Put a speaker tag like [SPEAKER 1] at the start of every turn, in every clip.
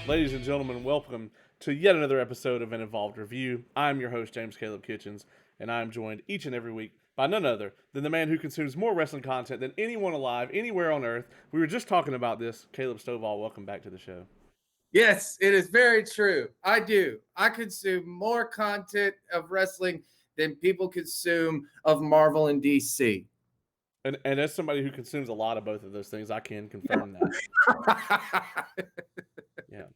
[SPEAKER 1] Ladies and gentlemen, welcome to yet another episode of An Involved Review. I'm your host, James Caleb Kitchens, and I'm joined each and every week by none other than the man who consumes more wrestling content than anyone alive, anywhere on earth. We were just talking about this. Caleb Stovall, welcome back to the show.
[SPEAKER 2] Yes, it is very true. I do. I consume more content of wrestling than people consume of Marvel and DC.
[SPEAKER 1] And as somebody who consumes a lot of both of those things, I can confirm that. Yeah.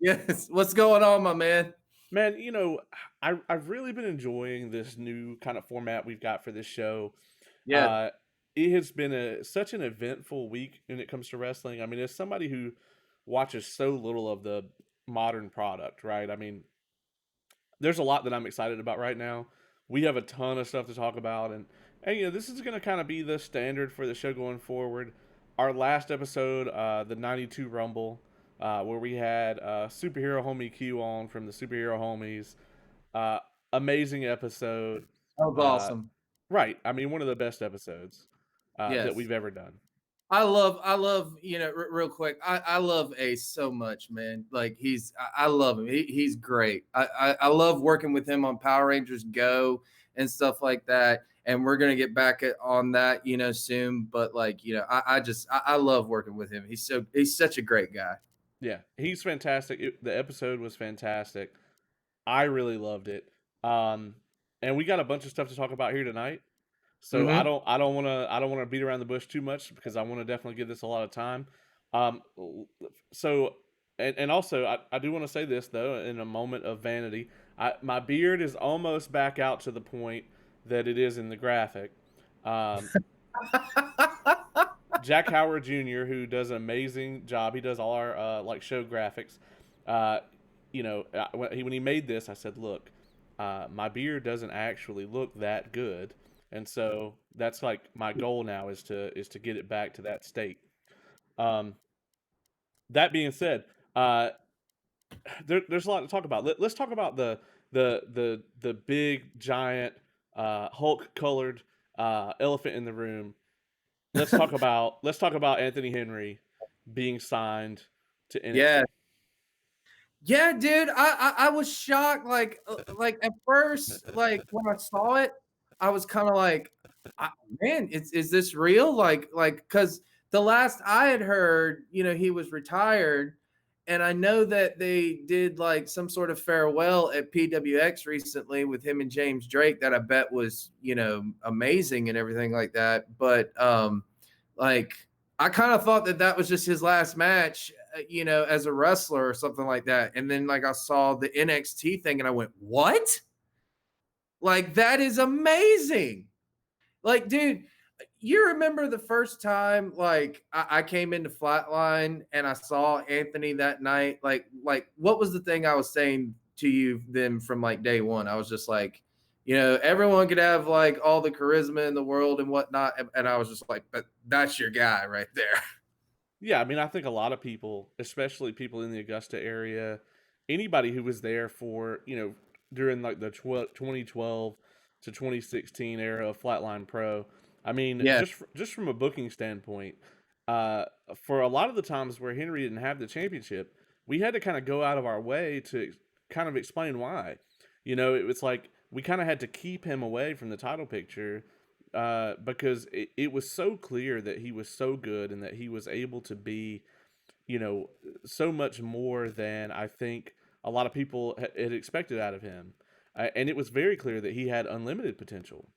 [SPEAKER 2] Yes. What's going on, my man?
[SPEAKER 1] Man, I've really been enjoying this new kind of format we've got for this show.
[SPEAKER 2] Yeah.
[SPEAKER 1] It has been such an eventful week when it comes to wrestling. I mean, as somebody who watches so little of the modern product, right? I mean, there's a lot that I'm excited about right now. We have a ton of stuff to talk about, and this is going to kind of be the standard for the show going forward. Our last episode, the '92 Rumble, where we had superhero homie Q on from the superhero homies. Amazing episode.
[SPEAKER 2] That was awesome.
[SPEAKER 1] Right. I mean, one of the best episodes that we've ever done.
[SPEAKER 2] I love, real quick. I love Ace so much, man. Like I love him. He's great. I love working with him on Power Rangers Go and stuff like that. And we're gonna get back on that, soon. But I love working with him. He's such a great guy.
[SPEAKER 1] Yeah, he's fantastic. The episode was fantastic. I really loved it. And we got a bunch of stuff to talk about here tonight. So I don't want to beat around the bush too much because I want to definitely give this a lot of time. So also I do want to say this though, in a moment of vanity, my beard is almost back out to the point that it is in the graphic. Jack Howard Jr., who does an amazing job, he does all our show graphics. When he made this, I said, look, my beard doesn't actually look that good. And so that's like my goal now is to get it back to that state. That being said, there's a lot to talk about. Let's talk about the big giant Hulk colored elephant in the room. Let's talk about Anthony Henry being signed to NXT.
[SPEAKER 2] Yeah, dude. I was shocked. Like at first, like when I saw it, I was kind of like, man, is this real? Like, because the last I had heard, he was retired, and I know that they did like some sort of farewell at PWX recently with him and James Drake that I bet was, amazing and everything like that. But I kind of thought that was just his last match, as a wrestler or something like that. And then I saw the NXT thing and I went, what? Like, that is amazing. Like, dude, you remember the first time, I came into Flatline and I saw Anthony that night? Like, what was the thing I was saying to you then from day one? I was just like, everyone could have all the charisma in the world and whatnot. And I was just like, but that's your guy right there.
[SPEAKER 1] Yeah, I mean, I think a lot of people, especially people in the Augusta area, anybody who was there for, during the 2012 to 2016 era of Flatline Pro, I mean, just from a booking standpoint, for a lot of the times where Henry didn't have the championship, we had to kind of go out of our way to kind of explain why. It was like we kind of had to keep him away from the title picture because it was so clear that he was so good and that he was able to be, so much more than I think a lot of people had expected out of him. And it was very clear that he had unlimited potential.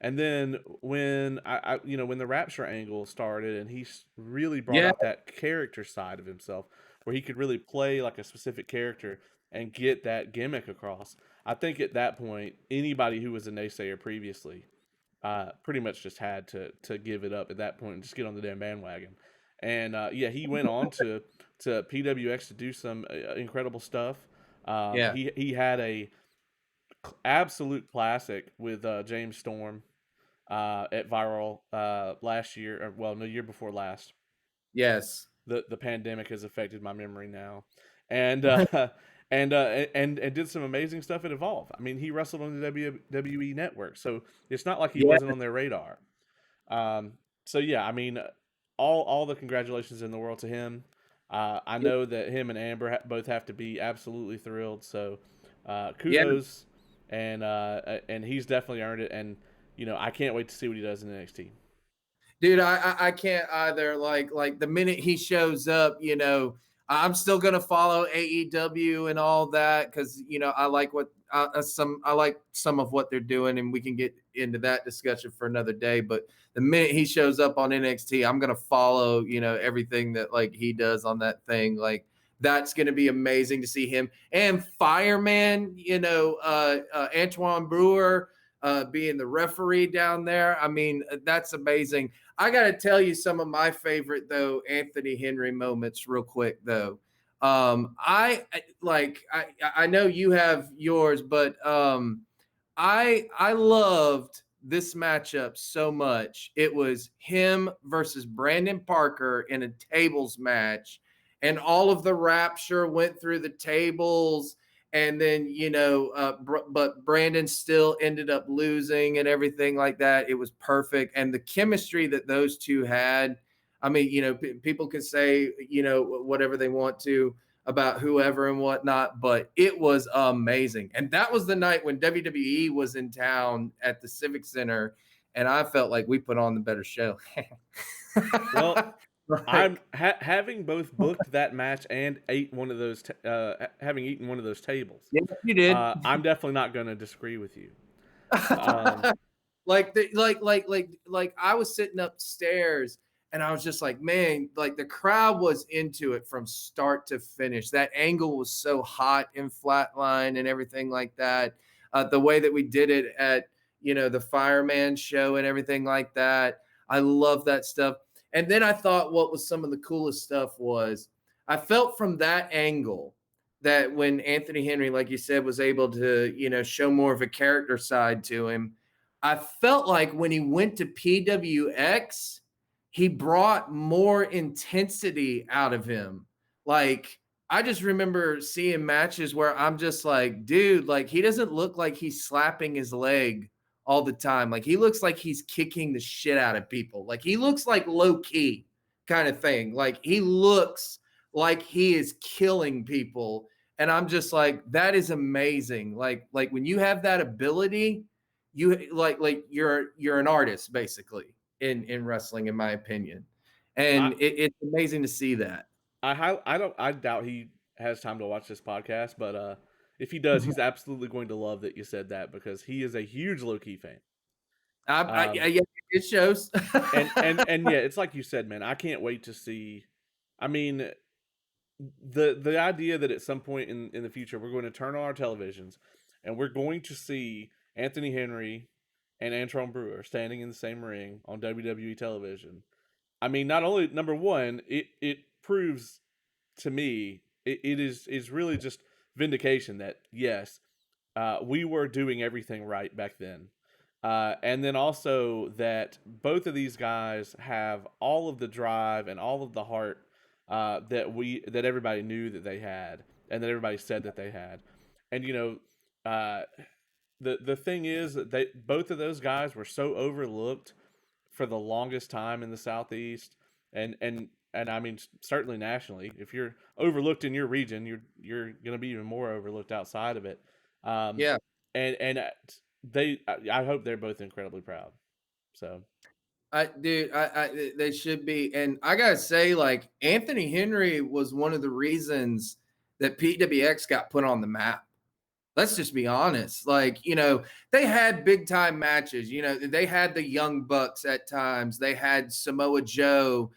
[SPEAKER 1] And then when when the Rapture angle started and he really brought out that character side of himself where he could really play like a specific character and get that gimmick across, I think at that point, anybody who was a naysayer previously pretty much just had to give it up at that point and just get on the damn bandwagon. And he went on to PWX to do some incredible stuff. He had a absolute classic with James Storm at Viral last year, the year before last.
[SPEAKER 2] Yes.
[SPEAKER 1] The pandemic has affected my memory now, and and did some amazing stuff at Evolve. I mean, he wrestled on the WWE Network, so it's not like he wasn't on their radar. So yeah, I mean, all the congratulations in the world to him. I know that him and Amber both have to be absolutely thrilled. So
[SPEAKER 2] Yeah,
[SPEAKER 1] kudos, and he's definitely earned it. And I can't wait to see what he does in NXT.
[SPEAKER 2] dude, I can't either. Like the minute he shows up, I'm still gonna follow AEW and all that because I like what I like some of what they're doing, and we can get into that discussion for another day. But the minute he shows up on NXT, I'm gonna follow everything that like he does on that thing. Like that's gonna be amazing to see him and Fireman. Antoine Brewer. Being the referee down there. I mean, that's amazing. I got to tell you some of my favorite though Anthony Henry moments real quick though. I know you have yours, but I loved this matchup so much. It was him versus Brandon Parker in a tables match, and all of the rapture went through the tables. And then, but Brandon still ended up losing and everything like that. It was perfect. And the chemistry that those two had, I mean, people can say, whatever they want to about whoever and whatnot, but it was amazing. And that was the night when WWE was in town at the Civic Center, and I felt like we put on the better show.
[SPEAKER 1] Well, I'm
[SPEAKER 2] Like,
[SPEAKER 1] having both booked that match and ate one of those, having eaten one of those tables.
[SPEAKER 2] yeah, you did.
[SPEAKER 1] I'm definitely not going to disagree with you. Um,
[SPEAKER 2] like I was sitting upstairs and I was just like, man, like the crowd was into it from start to finish. That angle was so hot in Flatline and everything like that. The way that we did it at the Fireman show and everything like that. I love that stuff. And then I thought what was some of the coolest stuff was I felt from that angle that when Anthony Henry, like you said, was able to, show more of a character side to him, I felt like when he went to PWX, he brought more intensity out of him. Like, I just remember seeing matches where I'm just like, dude, like, he doesn't look like he's slapping his leg all the time. Like, he looks like he's kicking the shit out of people. Like, he looks like low key kind of thing. Like, he looks like he is killing people, and I'm just like, that is amazing. Like when you have that ability, you you're an artist basically in wrestling, in my opinion,
[SPEAKER 1] I
[SPEAKER 2] and it's amazing to see that.
[SPEAKER 1] I doubt he has time to watch this podcast, but if he does, he's absolutely going to love that you said that because he is a huge low key fan.
[SPEAKER 2] Yeah,
[SPEAKER 1] Um,
[SPEAKER 2] it shows.
[SPEAKER 1] and yeah, it's like you said, man. I can't wait to see. I mean, the idea that at some point in the future we're going to turn on our televisions and we're going to see Anthony Henry and Antron Brewer standing in the same ring on WWE television. I mean, not only number one, it proves to me it is really just vindication that yes, we were doing everything right back then. And then also that both of these guys have all of the drive and all of the heart that everybody knew that they had, and that everybody said that they had. And the thing is that they both of those guys were so overlooked for the longest time in the Southeast, and I mean certainly nationally. If you're overlooked in your region, you're going to be even more overlooked outside of it. Um,
[SPEAKER 2] Yeah,
[SPEAKER 1] and I hope they're both incredibly proud. So
[SPEAKER 2] they should be. And I gotta say, like, Anthony Henry was one of the reasons that PWX got put on the map. Let's just be honest. Like, they had big time matches. They had the Young Bucks at times. They had Samoa Joe,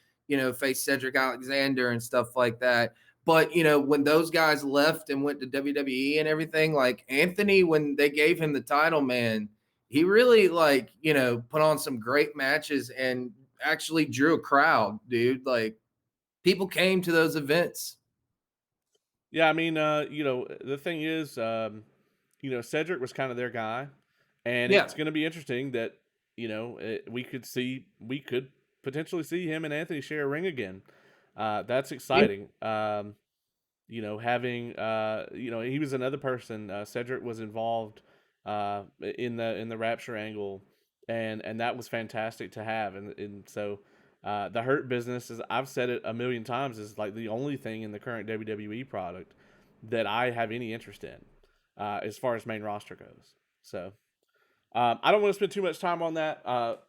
[SPEAKER 2] face Cedric Alexander and stuff like that. But, when those guys left and went to WWE and everything, like Anthony, when they gave him the title, man, he really, like, put on some great matches and actually drew a crowd, dude. Like, people came to those events.
[SPEAKER 1] yeah, I mean, the thing is, Cedric was kind of their guy, and
[SPEAKER 2] Yeah.
[SPEAKER 1] it's going to be interesting that we could potentially see him and Anthony share a ring again. That's
[SPEAKER 2] Yeah.
[SPEAKER 1] exciting. Having he was another person. Cedric was involved in the Rapture angle, and that was fantastic to have. And so The Hurt Business is, I've said it a million times, is like the only thing in the current WWE product that I have any interest in, as far as main roster goes. So I don't want to spend too much time on that.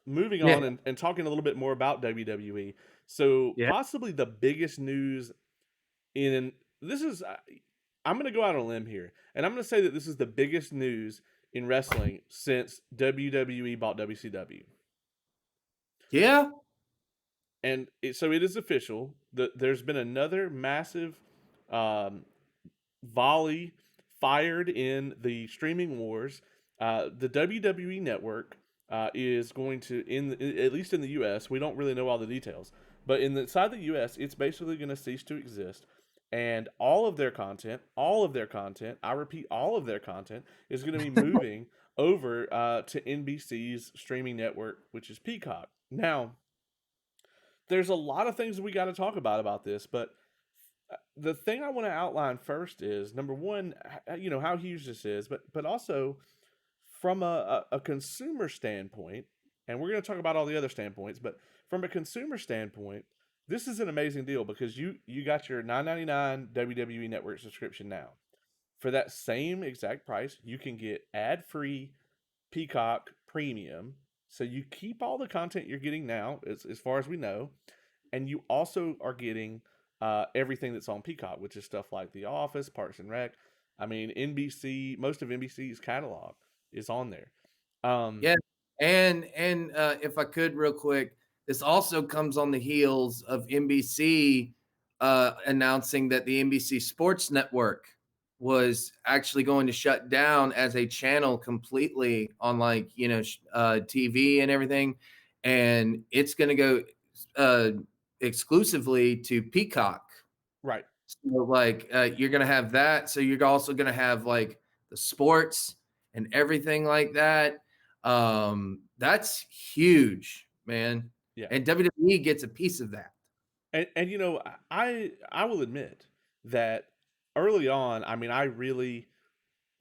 [SPEAKER 1] Moving
[SPEAKER 2] Yeah.
[SPEAKER 1] on and talking a little bit more about WWE. So
[SPEAKER 2] Yeah.
[SPEAKER 1] possibly the biggest news in this is I'm going to go out on a limb here, and I'm going to say that this is the biggest news in wrestling since WWE bought WCW.
[SPEAKER 2] Yeah.
[SPEAKER 1] And so it is official that there's been another massive um, volley fired in the streaming wars. The WWE Network is going to, at least in the U.S., we don't really know all the details, but inside the U.S., it's basically going to cease to exist, and all of their content, I repeat, all of their content is going to be moving over to NBC's streaming network, which is Peacock. Now, there's a lot of things we got to talk about this, but the thing I want to outline first is number one, how huge this is, but also from a consumer standpoint, and we're going to talk about all the other standpoints, but from a consumer standpoint, this is an amazing deal because you got your $9.99 WWE Network subscription now. For that same exact price, you can get ad free Peacock Premium. So you keep all the content you're getting now, as far as we know, and you also are getting everything that's on Peacock, which is stuff like The Office, Parks and Rec. I mean, NBC, most of NBC's catalog is on there. Um,
[SPEAKER 2] Yeah, and if I could real quick, this also comes on the heels of NBC announcing that the NBC Sports Network was actually going to shut down as a channel completely on TV and everything, and it's going to go uh, exclusively to Peacock.
[SPEAKER 1] right.
[SPEAKER 2] So you're gonna have that. So you're also gonna have like the sports and everything like that. That's huge, man.
[SPEAKER 1] Yeah.
[SPEAKER 2] And WWE gets a piece of that.
[SPEAKER 1] And I will admit that early on, I mean, I really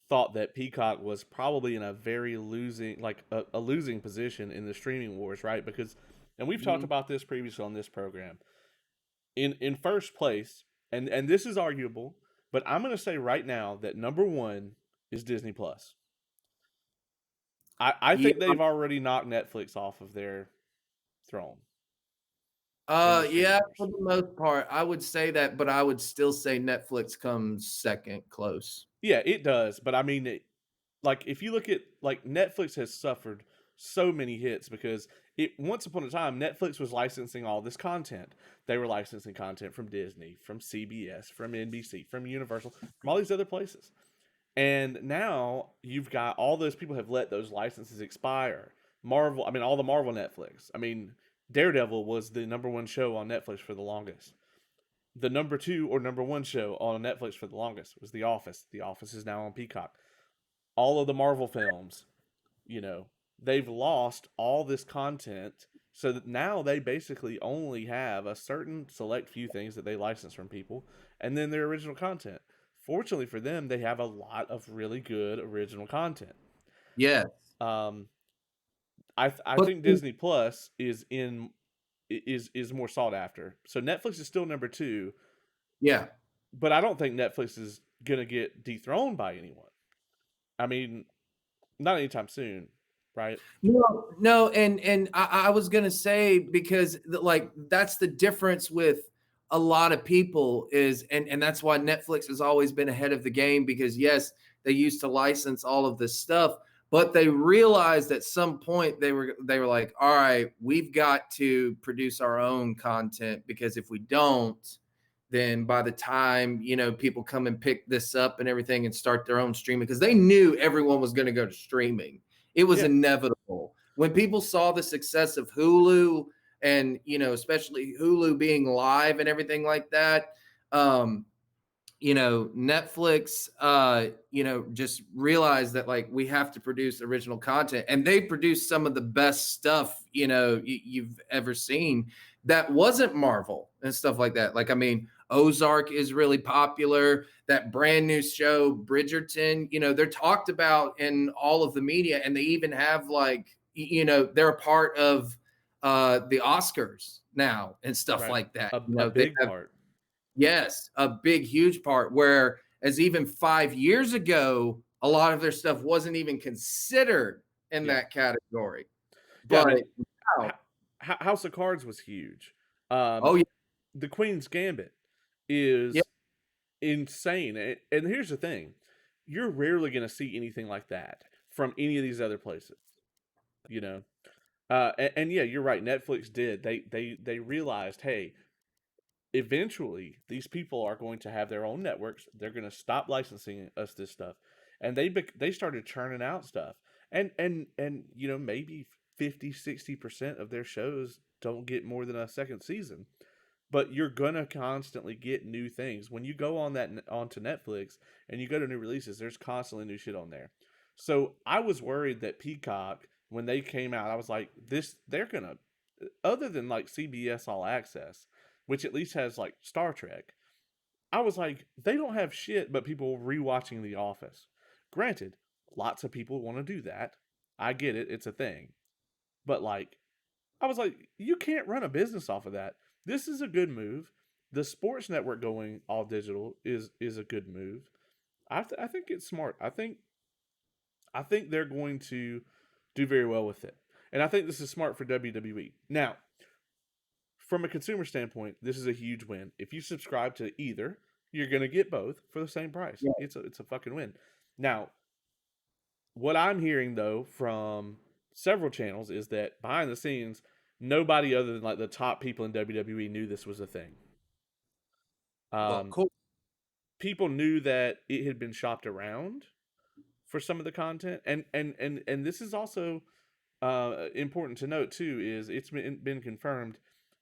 [SPEAKER 1] thought that Peacock was probably in a very losing, like a losing position in the streaming wars, right? Because, and we've talked
[SPEAKER 2] Mhm.
[SPEAKER 1] about this previously on this program. In first place, and this is arguable, but I'm going to say right now that number one is Disney Plus. I
[SPEAKER 2] Yeah,
[SPEAKER 1] think they've already knocked Netflix off of their throne in the streaming
[SPEAKER 2] yeah, for
[SPEAKER 1] wars.
[SPEAKER 2] the most part, I would say that, but I would still say Netflix comes second close.
[SPEAKER 1] Yeah, it does, but I mean, like if you look at like Netflix has suffered so many hits because it once upon a time Netflix was licensing all this content. They were licensing content from Disney, from CBS, from NBC, from Universal, from all these other places. And now you've got all those people have let those licenses expire. Marvel, I mean all the Marvel Netflix. I mean Daredevil was the number one show on Netflix for the longest. The number two or number one show on Netflix for the longest was The Office. The Office is now on Peacock. All of the Marvel films, you know, they've lost all this content so that now they basically only have a certain select few things that they license from people and then their original content. Fortunately for them, they have a lot of really good original content.
[SPEAKER 2] Yeah,
[SPEAKER 1] Um, I
[SPEAKER 2] but
[SPEAKER 1] think Disney Plus is more sought after. So Netflix is still number two,
[SPEAKER 2] yeah.
[SPEAKER 1] but I don't think Netflix is gonna get dethroned by anyone. I mean, not anytime soon, right?
[SPEAKER 2] No, no, and I was gonna say because that's the difference with a lot of people is and that's why Netflix has always been ahead of the game because yes, they used to license all of this stuff, but they realized at some point they were like, all right, we've got to produce our own content because if we don't, then by the time people come and pick this up and everything and start their own streaming because they knew everyone was going to go to streaming, it was
[SPEAKER 1] Yeah,
[SPEAKER 2] inevitable. When people saw the success of Hulu and, especially Hulu being live and everything like that, Netflix, just realized that like we have to produce original content and they produce some of the best stuff, you've ever seen that wasn't Marvel and stuff like that. Like, I mean, Ozark is really popular. That brand new show, Bridgerton, they're talked about in all of the media and they even have like, they're a part of the Oscars now and stuff
[SPEAKER 1] Right.
[SPEAKER 2] like that.
[SPEAKER 1] A big part.
[SPEAKER 2] Yes, a big, huge part. Whereas even 5 years ago, a lot of their stuff wasn't even considered in
[SPEAKER 1] Yeah.
[SPEAKER 2] that category.
[SPEAKER 1] Yeah, I
[SPEAKER 2] But
[SPEAKER 1] mean, Ho
[SPEAKER 2] now,
[SPEAKER 1] House of Cards was huge.
[SPEAKER 2] oh yeah,
[SPEAKER 1] The Queen's Gambit
[SPEAKER 2] yeah,
[SPEAKER 1] is insane, and here's the thing, you're rarely gonna see anything like that from any of these other places, you know? And yeah, you're right, Netflix did. They realized, "Hey, eventually these people are going to have their own networks. They're going to stop licensing us this stuff." And they started churning out stuff. And maybe 50-60% of their shows don't get more than a second season, but you're gonna constantly get new things when you go onto Netflix and you go to new releases. There's constantly new shit on there. So I was worried that Peacock, when they came out, I was like, this they're gonna, other than like CBS All Access, which at least has like Star Trek. I was like, they don't have shit but people rewatching The Office. Granted, lots of people want to do that. I get it; it's a thing. But like, I was like, you can't run a business off of that. This is a good move. The sports network going all digital is a good move. I think it's smart. I think they're going to do very well with it, and I think this is smart for WWE. Now, from a consumer standpoint, this is a huge win. If you subscribe to either, you're going to get both for the same price.
[SPEAKER 2] yeah.
[SPEAKER 1] It's a fucking win. Now, what I'm hearing though from several channels is that behind the scenes, nobody other than like the top people in WWE knew this was a thing.
[SPEAKER 2] Well,
[SPEAKER 1] Um,
[SPEAKER 2] cool.
[SPEAKER 1] People knew that it had been shopped around for some of the content, and this is also important to note too. Is it's been confirmed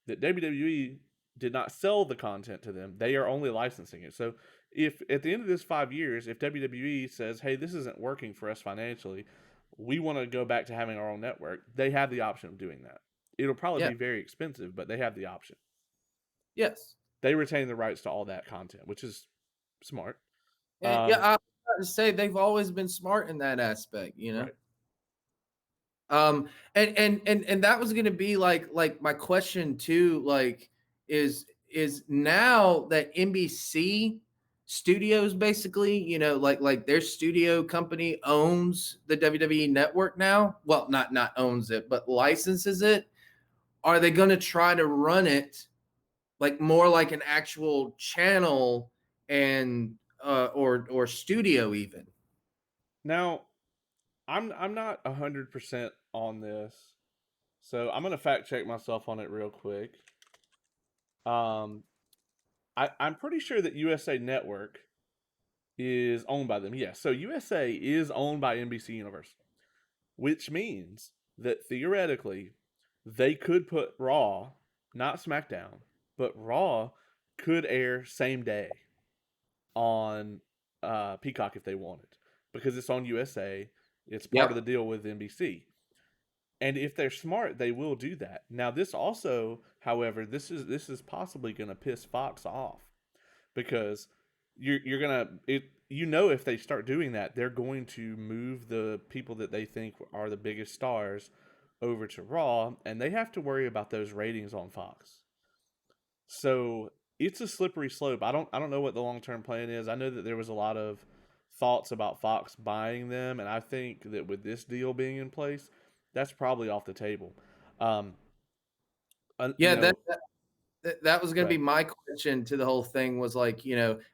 [SPEAKER 1] that WWE did not sell the content to them; they are only licensing it. So, if at the end of this 5 years, if WWE says, "Hey, this isn't working for us financially, we want to go back to having our own network," they have the option of doing that. It'll probably
[SPEAKER 2] Yeah.
[SPEAKER 1] be very expensive, but they have the option.
[SPEAKER 2] Yes.
[SPEAKER 1] They retain the rights to all that content, which is smart.
[SPEAKER 2] And yeah,
[SPEAKER 1] Um,
[SPEAKER 2] I was about to say they've always been smart in that aspect, you know.
[SPEAKER 1] right.
[SPEAKER 2] And that was gonna be like my question too, like is now that NBC Studios basically, like their studio company owns the WWE Network now. Well, not owns it, but licenses it. Are they gonna try to run it like more like an actual channel and or studio even?
[SPEAKER 1] Now, I'm not 100% on this, so I'm gonna fact check myself on it real quick. Um, I'm pretty sure that USA Network is owned by them. Yes, so USA is owned by NBC Universal, which means that theoretically they could put Raw, not SmackDown, but Raw could air same day on Peacock if they wanted, because it's on USA. It's part of the
[SPEAKER 2] Yep.
[SPEAKER 1] deal with NBC. And if they're smart, they will do that. Now, this also, however, this is possibly going to piss Fox off, because you're gonna it. If they start doing that, they're going to move the people that they think are the biggest stars over to Raw, and they have to worry about those ratings on Fox. So it's a slippery slope. I don't know what the long term plan is. I know that there was a lot of thoughts about Fox buying them, and I think that with this deal being in place, that's probably off the table. Um, you
[SPEAKER 2] Yeah,
[SPEAKER 1] know,
[SPEAKER 2] that was going to be
[SPEAKER 1] but
[SPEAKER 2] my question to the whole thing was like,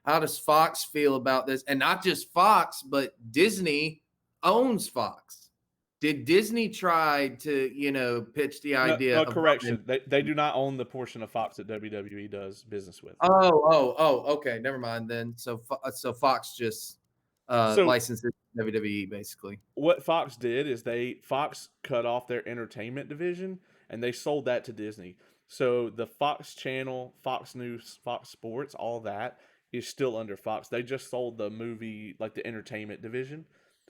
[SPEAKER 2] how does Fox feel about this? And not just Fox, but Disney owns Fox. Did Disney try to, pitch the
[SPEAKER 1] no,
[SPEAKER 2] idea of buying?
[SPEAKER 1] correction. They do not own the portion of Fox that WWE does business with.
[SPEAKER 2] Okay, never mind then. So Fox just
[SPEAKER 1] So
[SPEAKER 2] licenses WWE basically.
[SPEAKER 1] what Fox did is Fox cut off their entertainment division and they sold that to Disney. So the Fox channel, Fox News, Fox Sports, all that is still under Fox. They just sold the movie, like the entertainment division.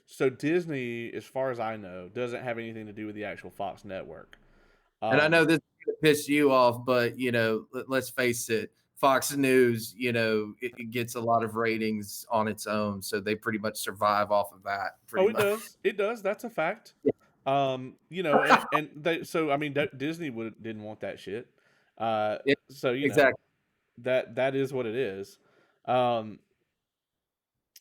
[SPEAKER 1] So Disney, as far as I know, doesn't have anything to do with the actual Fox network.
[SPEAKER 2] And I
[SPEAKER 1] Um,
[SPEAKER 2] know this is gonna piss you off, but let's face it, Fox News, it gets a lot of ratings on its own, so they pretty much survive off of that, pretty
[SPEAKER 1] oh, it
[SPEAKER 2] much.
[SPEAKER 1] does. It does. That's a fact. And they, so I mean, Disney didn't want that shit.
[SPEAKER 2] Yeah,
[SPEAKER 1] So you know
[SPEAKER 2] exactly.
[SPEAKER 1] that is what it is. Um,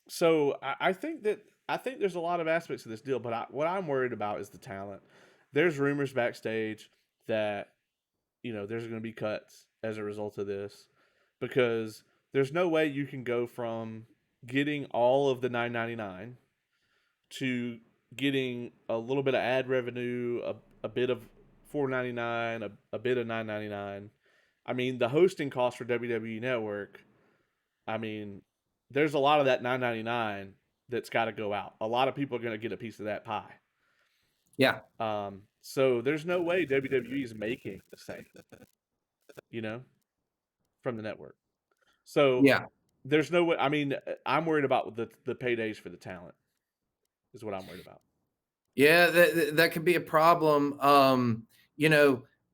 [SPEAKER 1] so I think there's a lot of aspects of this deal, but what I'm worried about is the talent. There's rumors backstage that there's going to be cuts as a result of this because there's no way you can go from getting all of the 9.99 to getting a little bit of ad revenue, a bit of 4.99, a bit of 9.99. I mean, the hosting cost for WWE Network, I mean, there's a lot of that 9.99 that's got to go out. A lot of people are going to get a piece of that pie.
[SPEAKER 2] Yeah,
[SPEAKER 1] So there's no way WWE is making the same, from the network. So
[SPEAKER 2] yeah.
[SPEAKER 1] there's no way. I mean, I'm worried about the paydays for the talent. Is what I'm worried about.
[SPEAKER 2] Yeah, that could be a problem.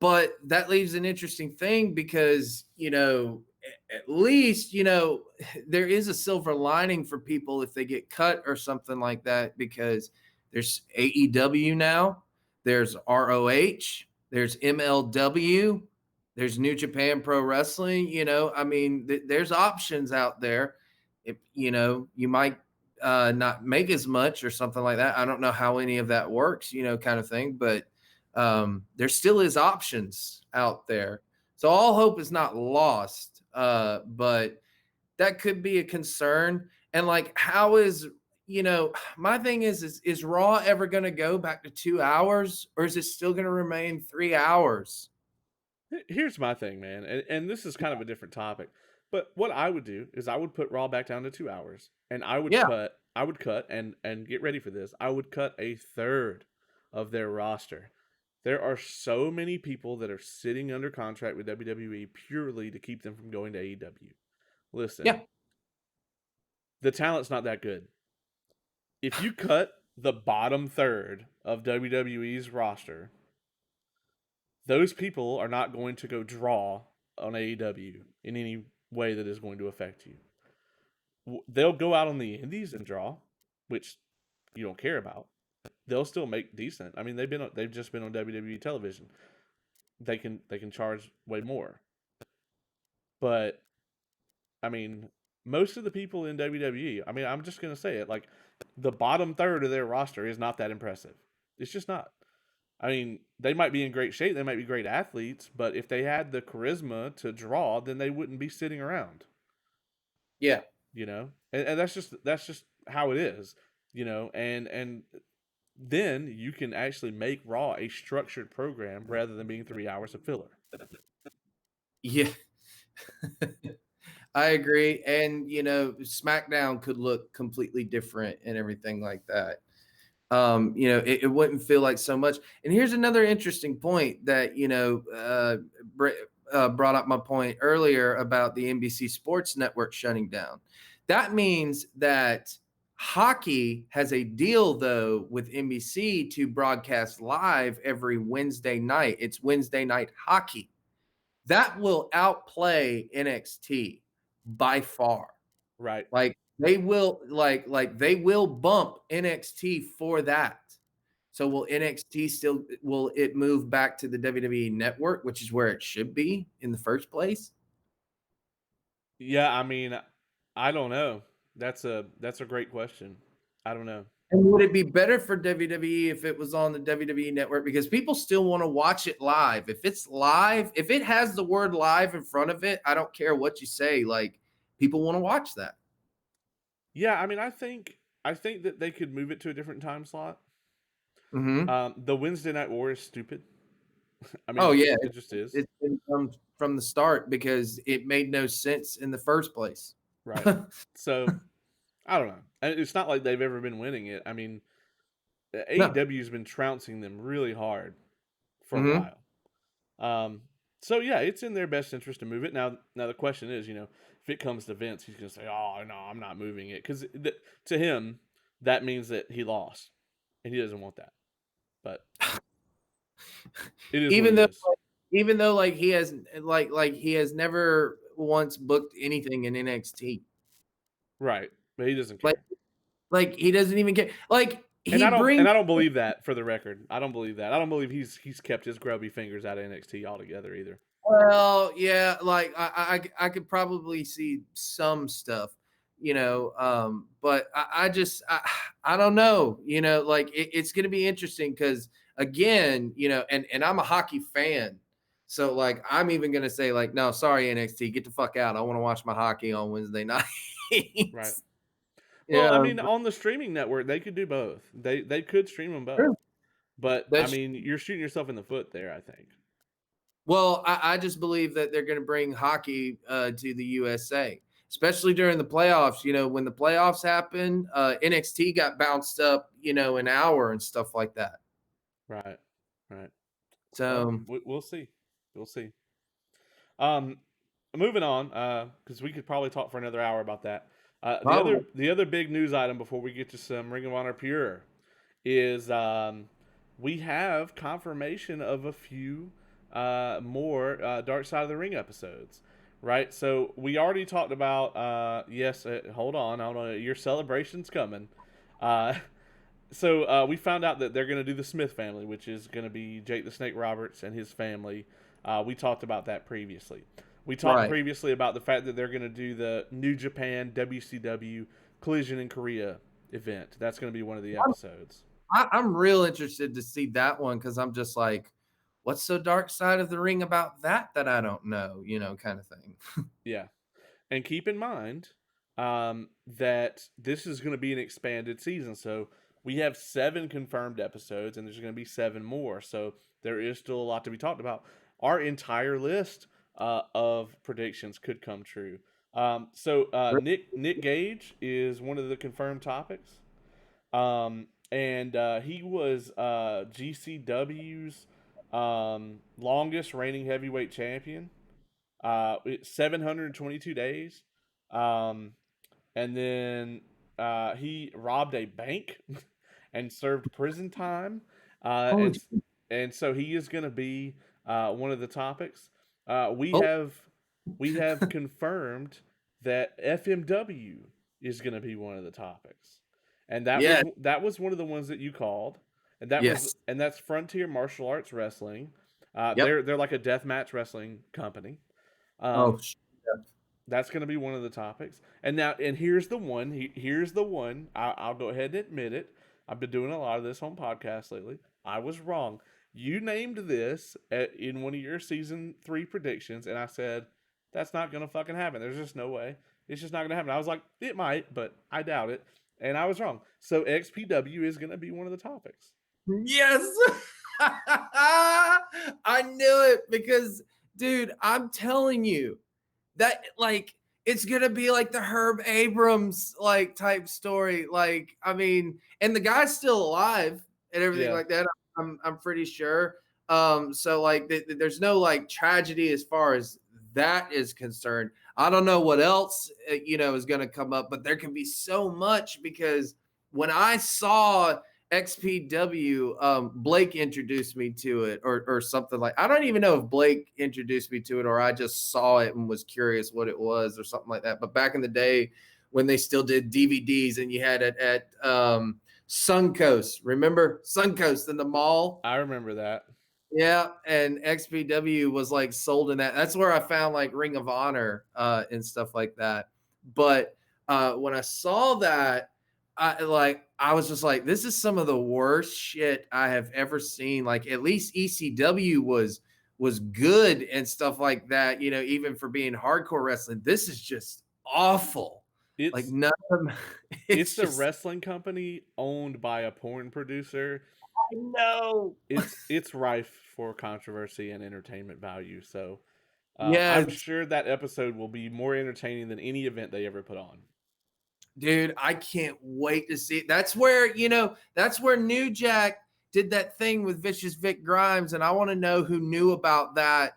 [SPEAKER 2] But that leaves an interesting thing because, at least, there is a silver lining for people if they get cut or something like that because there's AEW now, there's ROH, there's MLW, there's New Japan Pro Wrestling. I mean, there's options out there. If, you might not make as much or something like that. I don't know how any of that works, kind of thing, but there still is options out there. So all hope is not lost, but that could be a concern. And like, how is my thing is Raw ever going to go back to 2 hours, or is it still going to remain 3 hours?
[SPEAKER 1] Here's my thing, man, and this is kind of a different topic. But what I would do is I would put Raw back down to 2 hours, and
[SPEAKER 2] Yeah,
[SPEAKER 1] I would cut, and get ready for this. I would cut a third of their roster. There are so many people that are sitting under contract with WWE purely to keep them from going to AEW. Listen,
[SPEAKER 2] yeah,
[SPEAKER 1] the talent's not that good. If you cut the bottom third of WWE's roster, those people are not going to go draw on AEW in any way that is going to affect you. They'll go out on the indies and draw, which you don't care about. They'll still make decent. I mean, they've just been on WWE television. They can charge way more. But I mean, most of the people in WWE, I mean, I'm just going to say it, like the bottom third of their roster is not that impressive. It's just not. I mean, they might be in great shape, they might be great athletes, but if they had the charisma to draw, then they wouldn't be sitting around,
[SPEAKER 2] yeah.
[SPEAKER 1] and that's just how it is, and then you can actually make Raw a structured program rather than being 3 hours of filler.
[SPEAKER 2] Yeah. I agree. And, SmackDown could look completely different and everything like that. It wouldn't feel like so much. And here's another interesting point that, brought up my point earlier about the NBC Sports Network shutting down. That means that hockey has a deal, though, with NBC to broadcast live every Wednesday night. It's Wednesday night hockey. That will outplay NXT by far.
[SPEAKER 1] Right.
[SPEAKER 2] Like they will they will bump NXT for that. So will NXT still will it move back to the WWE network, which is where it should be in the first place?
[SPEAKER 1] Yeah, I mean, I don't know. That's a great question. I don't know.
[SPEAKER 2] And would it be better for WWE if it was on the WWE network? Because people still want to watch it live. If it's live, if it has the word live in front of it, I don't care what you say. Like people want to watch that.
[SPEAKER 1] Yeah, I mean, I think that they could move it to a different time slot.
[SPEAKER 2] Mm-hmm.
[SPEAKER 1] The Wednesday Night War is stupid. I mean,
[SPEAKER 2] Oh yeah,
[SPEAKER 1] it just is.
[SPEAKER 2] it's been from the start because it made no sense in the first place.
[SPEAKER 1] Right. So I don't know. And it's not like they've ever been winning it. I mean,
[SPEAKER 2] No.
[SPEAKER 1] AEW's been trouncing them really hard for a
[SPEAKER 2] Hmm.
[SPEAKER 1] while. Um, so yeah, it's in their best interest to move it. Now the question is, if it comes to Vince, he's gonna say, "Oh no, I'm not moving it," because to him that means that he lost, and he doesn't want that. But it is what
[SPEAKER 2] Even
[SPEAKER 1] it
[SPEAKER 2] though,
[SPEAKER 1] is.
[SPEAKER 2] even though, like he has, he has never once booked anything in NXT.
[SPEAKER 1] Right, but he doesn't
[SPEAKER 2] Like,
[SPEAKER 1] care.
[SPEAKER 2] he doesn't even get. Like
[SPEAKER 1] And
[SPEAKER 2] he
[SPEAKER 1] I don't and
[SPEAKER 2] brings.
[SPEAKER 1] I don't believe that for the record. I don't believe that. I don't believe he's kept his grubby fingers out of NXT altogether either.
[SPEAKER 2] Well, yeah, like I could probably see some stuff, but I don't know, like it's gonna be interesting because again, and I'm a hockey fan. So like I'm even gonna say, like, no, sorry, NXT, get the fuck out. I want to watch my hockey on Wednesday
[SPEAKER 1] Right.
[SPEAKER 2] nights.
[SPEAKER 1] Well, I
[SPEAKER 2] Yeah,
[SPEAKER 1] mean, on the streaming network, they could do both. They could stream them both.
[SPEAKER 2] true.
[SPEAKER 1] But I
[SPEAKER 2] That's
[SPEAKER 1] mean, you're shooting yourself in the foot there, I think.
[SPEAKER 2] Well, I just believe that they're going to bring hockey to the USA, especially during the playoffs. When the playoffs happen, NXT got bounced up, an hour and stuff like that.
[SPEAKER 1] Right. Right. Well,
[SPEAKER 2] So
[SPEAKER 1] we'll see. We'll see. Um, moving on, because we could probably talk for another hour about that. The
[SPEAKER 2] probably
[SPEAKER 1] other big news item before we get to some Ring of Honor Pure is we have confirmation of a few more Dark Side of the Ring episodes. Right, so we already talked about. Yes, hold on. Your celebration's coming. Uh, so we found out that they're going to do the Smith family, which is going to be Jake the Snake Roberts and his family. We talked about that previously. We talked
[SPEAKER 2] right.
[SPEAKER 1] previously about the fact that they're going to do the New Japan WCW Collision in Korea event. That's going to be one of the
[SPEAKER 2] I'm,
[SPEAKER 1] episodes.
[SPEAKER 2] I'm real interested to see that one because I'm just like, what's so dark side of the ring about that I don't know, kind of thing.
[SPEAKER 1] Yeah. And keep in mind that this is going to be an expanded season. So we have 7 confirmed episodes, and there's going to be 7 more. So there is still a lot to be talked about. Our entire list of predictions could come true. Nick Gage is one of the confirmed topics, and he was GCW's longest reigning heavyweight champion. 722 days. Um, and then he robbed a bank and served prison time. Uh,
[SPEAKER 2] Oh,
[SPEAKER 1] and and so he is going to be one of the topics. We
[SPEAKER 2] oh,
[SPEAKER 1] have confirmed that FMW is going to be one of the topics, and
[SPEAKER 2] yeah,
[SPEAKER 1] that was one of the ones that you called,
[SPEAKER 2] yes,
[SPEAKER 1] and that's Frontier Martial Arts Wrestling.
[SPEAKER 2] yep.
[SPEAKER 1] They're like a death match wrestling company.
[SPEAKER 2] Oh,
[SPEAKER 1] Um, that's going to be one of the topics. And here's the one. Here's the one. I'll go ahead and admit it. I've been doing a lot of this on podcasts lately. I was wrong. You named this in one of your season 3 predictions, and I said that's not going to fucking happen. There's just no way. It's just not going to happen. I was like, it might, but I doubt it. And I was wrong. So XPW is going to be one of the topics.
[SPEAKER 2] Yes. I knew it because, dude, I'm telling you that like it's gonna be like the Herb Abrams like type story. Like, I mean, and the guy's still alive and everything
[SPEAKER 1] Yeah.
[SPEAKER 2] like that. I'm pretty sure. So like there's no like tragedy as far as that is concerned. I don't know what else is gonna come up, but there can be so much because when I saw XPW, Blake introduced me to it or something like I don't even know if Blake introduced me to it or I just saw it and was curious what it was or something like that. But back in the day when they still did DVDs and you had it at Suncoast, remember Suncoast in the mall?
[SPEAKER 1] I remember that.
[SPEAKER 2] Yeah, and XPW was like sold in that. That's where I found like Ring of Honor and stuff like that. But when I saw that, I was just like, this is some of the worst shit I have ever seen. Like at least ECW was good and stuff like that, even for being hardcore wrestling. This is just awful. Like
[SPEAKER 1] It's
[SPEAKER 2] none of them,
[SPEAKER 1] it's
[SPEAKER 2] it's
[SPEAKER 1] a
[SPEAKER 2] just
[SPEAKER 1] wrestling company owned by a porn producer.
[SPEAKER 2] I know.
[SPEAKER 1] It's rife for controversy and entertainment value. So I'm
[SPEAKER 2] Yes.
[SPEAKER 1] sure that episode will be more entertaining than any event they ever put on.
[SPEAKER 2] Dude, I can't wait to see it. That's where New Jack did that thing with Vicious Vic Grimes, and I want to know who knew about that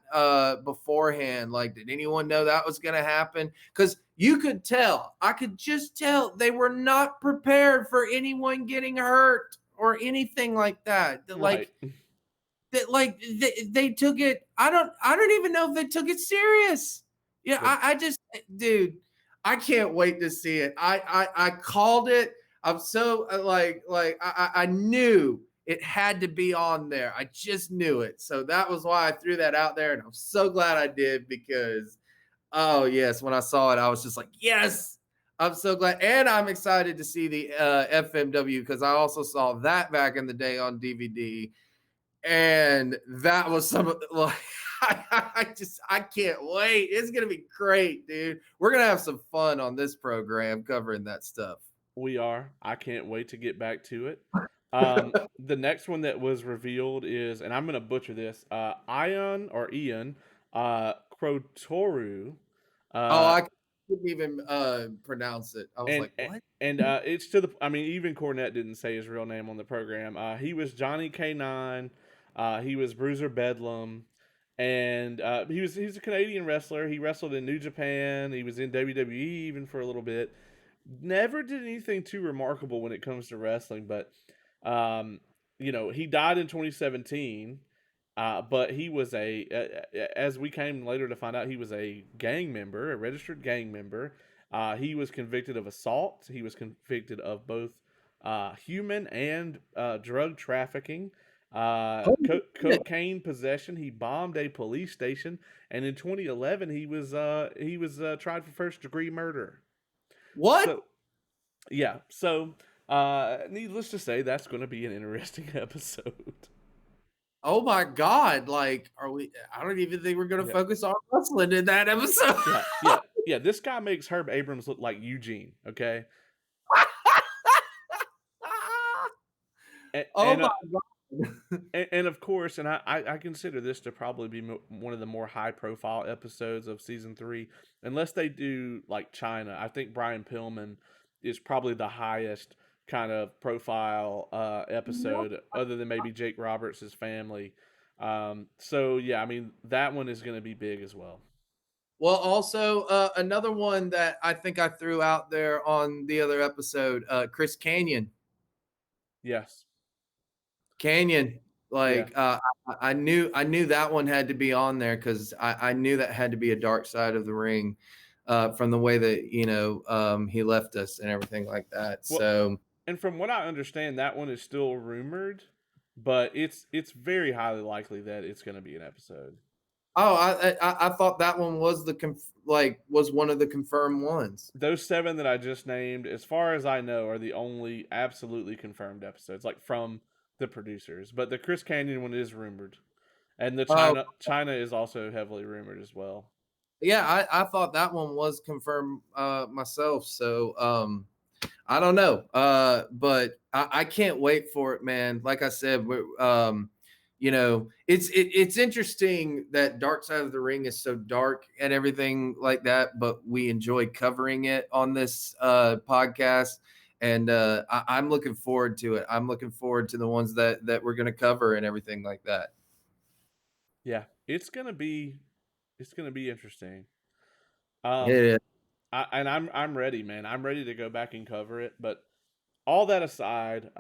[SPEAKER 2] beforehand. Like, did anyone know that was going to happen? Because you could tell, I could just tell they were not prepared for anyone getting hurt or anything like that.
[SPEAKER 1] Right.
[SPEAKER 2] They took it. I don't even know if they took it serious. Yeah,
[SPEAKER 1] The
[SPEAKER 2] I just dude, I can't wait to see it. I called it. I'm so I knew It had to be on there. I just knew it. So that was why I threw that out there. And I'm so glad I did because, oh, yes, when I saw it, I was just like, yes, I'm so glad. And I'm excited to see the FMW because I also saw that back in the day on DVD. And that was some of like, I can't wait. It's gonna be great, dude. We're gonna have some fun on this program covering that stuff.
[SPEAKER 1] We are. I can't wait to get back to it. The next one that was revealed is, and I'm going to butcher this, Ion or Ian Krotoru.
[SPEAKER 2] Oh,
[SPEAKER 1] Uh,
[SPEAKER 2] I couldn't even pronounce it. I was
[SPEAKER 1] and
[SPEAKER 2] like, what?
[SPEAKER 1] it's to the. I mean, even Cornette didn't say his real name on the program. He was Johnny K9. He was Bruiser Bedlam, and he's a Canadian wrestler. He wrestled in New Japan. He was in WWE even for a little bit. Never did anything too remarkable when it comes to wrestling, but um, he died in 2017. But he was as we came later to find out, he was a gang member, a registered gang member. He was convicted of assault. He was convicted of both human and drug trafficking,
[SPEAKER 2] Holy shit.
[SPEAKER 1] cocaine possession. He bombed a police station, and in 2011 he was tried for first degree murder.
[SPEAKER 2] What?
[SPEAKER 1] So yeah, so needless to say, that's going to be an interesting episode.
[SPEAKER 2] Oh my god! Like, are we? I don't even think we're gonna
[SPEAKER 1] Yeah,
[SPEAKER 2] focus on wrestling in that episode.
[SPEAKER 1] yeah. This guy makes Herb Abrams look like Eugene. Okay, and
[SPEAKER 2] Oh
[SPEAKER 1] and,
[SPEAKER 2] my
[SPEAKER 1] uh,
[SPEAKER 2] god!
[SPEAKER 1] and of course, and I consider this to probably be one of the more high profile episodes of season 3, unless they do like China. I think Brian Pillman is probably the highest kind of profile episode, other than maybe Jake Roberts' family. So yeah, I mean that one is going to be big as well.
[SPEAKER 2] Well, also another one that I think I threw out there on the other episode, Chris Canyon.
[SPEAKER 1] Yes,
[SPEAKER 2] Canyon,
[SPEAKER 1] yeah.
[SPEAKER 2] like I knew that one had to be on there because I knew that had to be a dark side of the ring, from the way that he left us and everything like that.
[SPEAKER 1] Well,
[SPEAKER 2] So,
[SPEAKER 1] and from what I understand, that one is still rumored, but it's very highly likely that it's going to be an episode.
[SPEAKER 2] oh, I thought that one was was one of the confirmed ones.
[SPEAKER 1] Those 7 that I just named, as far as I know, are the only absolutely confirmed episodes, like from the producers. But the Chris Canyon one is rumored, and the
[SPEAKER 2] Oh,
[SPEAKER 1] China is also heavily rumored as well.
[SPEAKER 2] yeah, I thought that one was confirmed myself. So, I don't know, but I can't wait for it, man. Like I said, it's interesting that Dark Side of the Ring is so dark and everything like that, but we enjoy covering it on this podcast, and I'm looking forward to it. I'm looking forward to the ones that we're going to cover and everything like that.
[SPEAKER 1] Yeah, it's gonna be interesting.
[SPEAKER 2] It
[SPEAKER 1] Um,
[SPEAKER 2] is.
[SPEAKER 1] I'm ready, man. I'm ready to go back and cover it. But all that aside,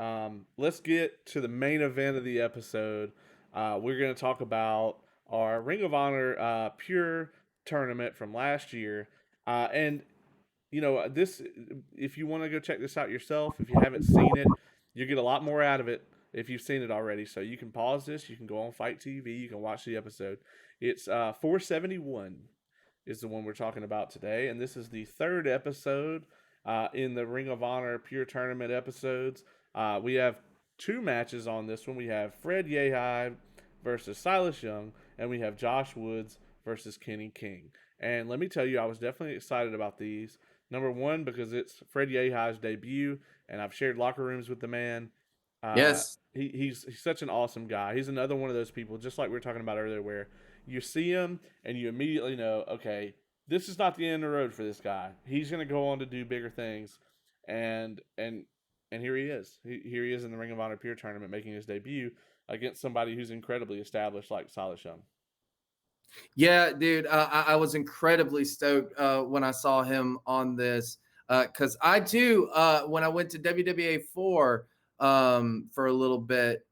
[SPEAKER 1] let's get to the main event of the episode. We're going to talk about our Ring of Honor Pure tournament from last year. And, this, if you want to go check this out yourself, if you haven't seen it, you get a lot more out of it if you've seen it already. So you can pause this, you can go on Fight TV, you can watch the episode. It's 471 is the one we're talking about today. And this is the third episode in the Ring of Honor Pure Tournament episodes. We have 2 matches on this one. We have Fred Yehi versus Silas Young, and we have Josh Woods versus Kenny King. And let me tell you, I was definitely excited about these. Number one, because it's Fred Yehi's debut, and I've shared locker rooms with the man.
[SPEAKER 2] Yes.
[SPEAKER 1] He's such an awesome guy. He's another one of those people, just like we were talking about earlier, where you see him and you immediately know, okay, this is not the end of the road for this guy. He's going to go on to do bigger things, and here he is. Here he is in the Ring of Honor Pure Tournament, making his debut against somebody who's incredibly established, like Silas Young.
[SPEAKER 2] Yeah, dude, I was incredibly stoked when I saw him on this because I too, when I went to WWA 4 for a little bit,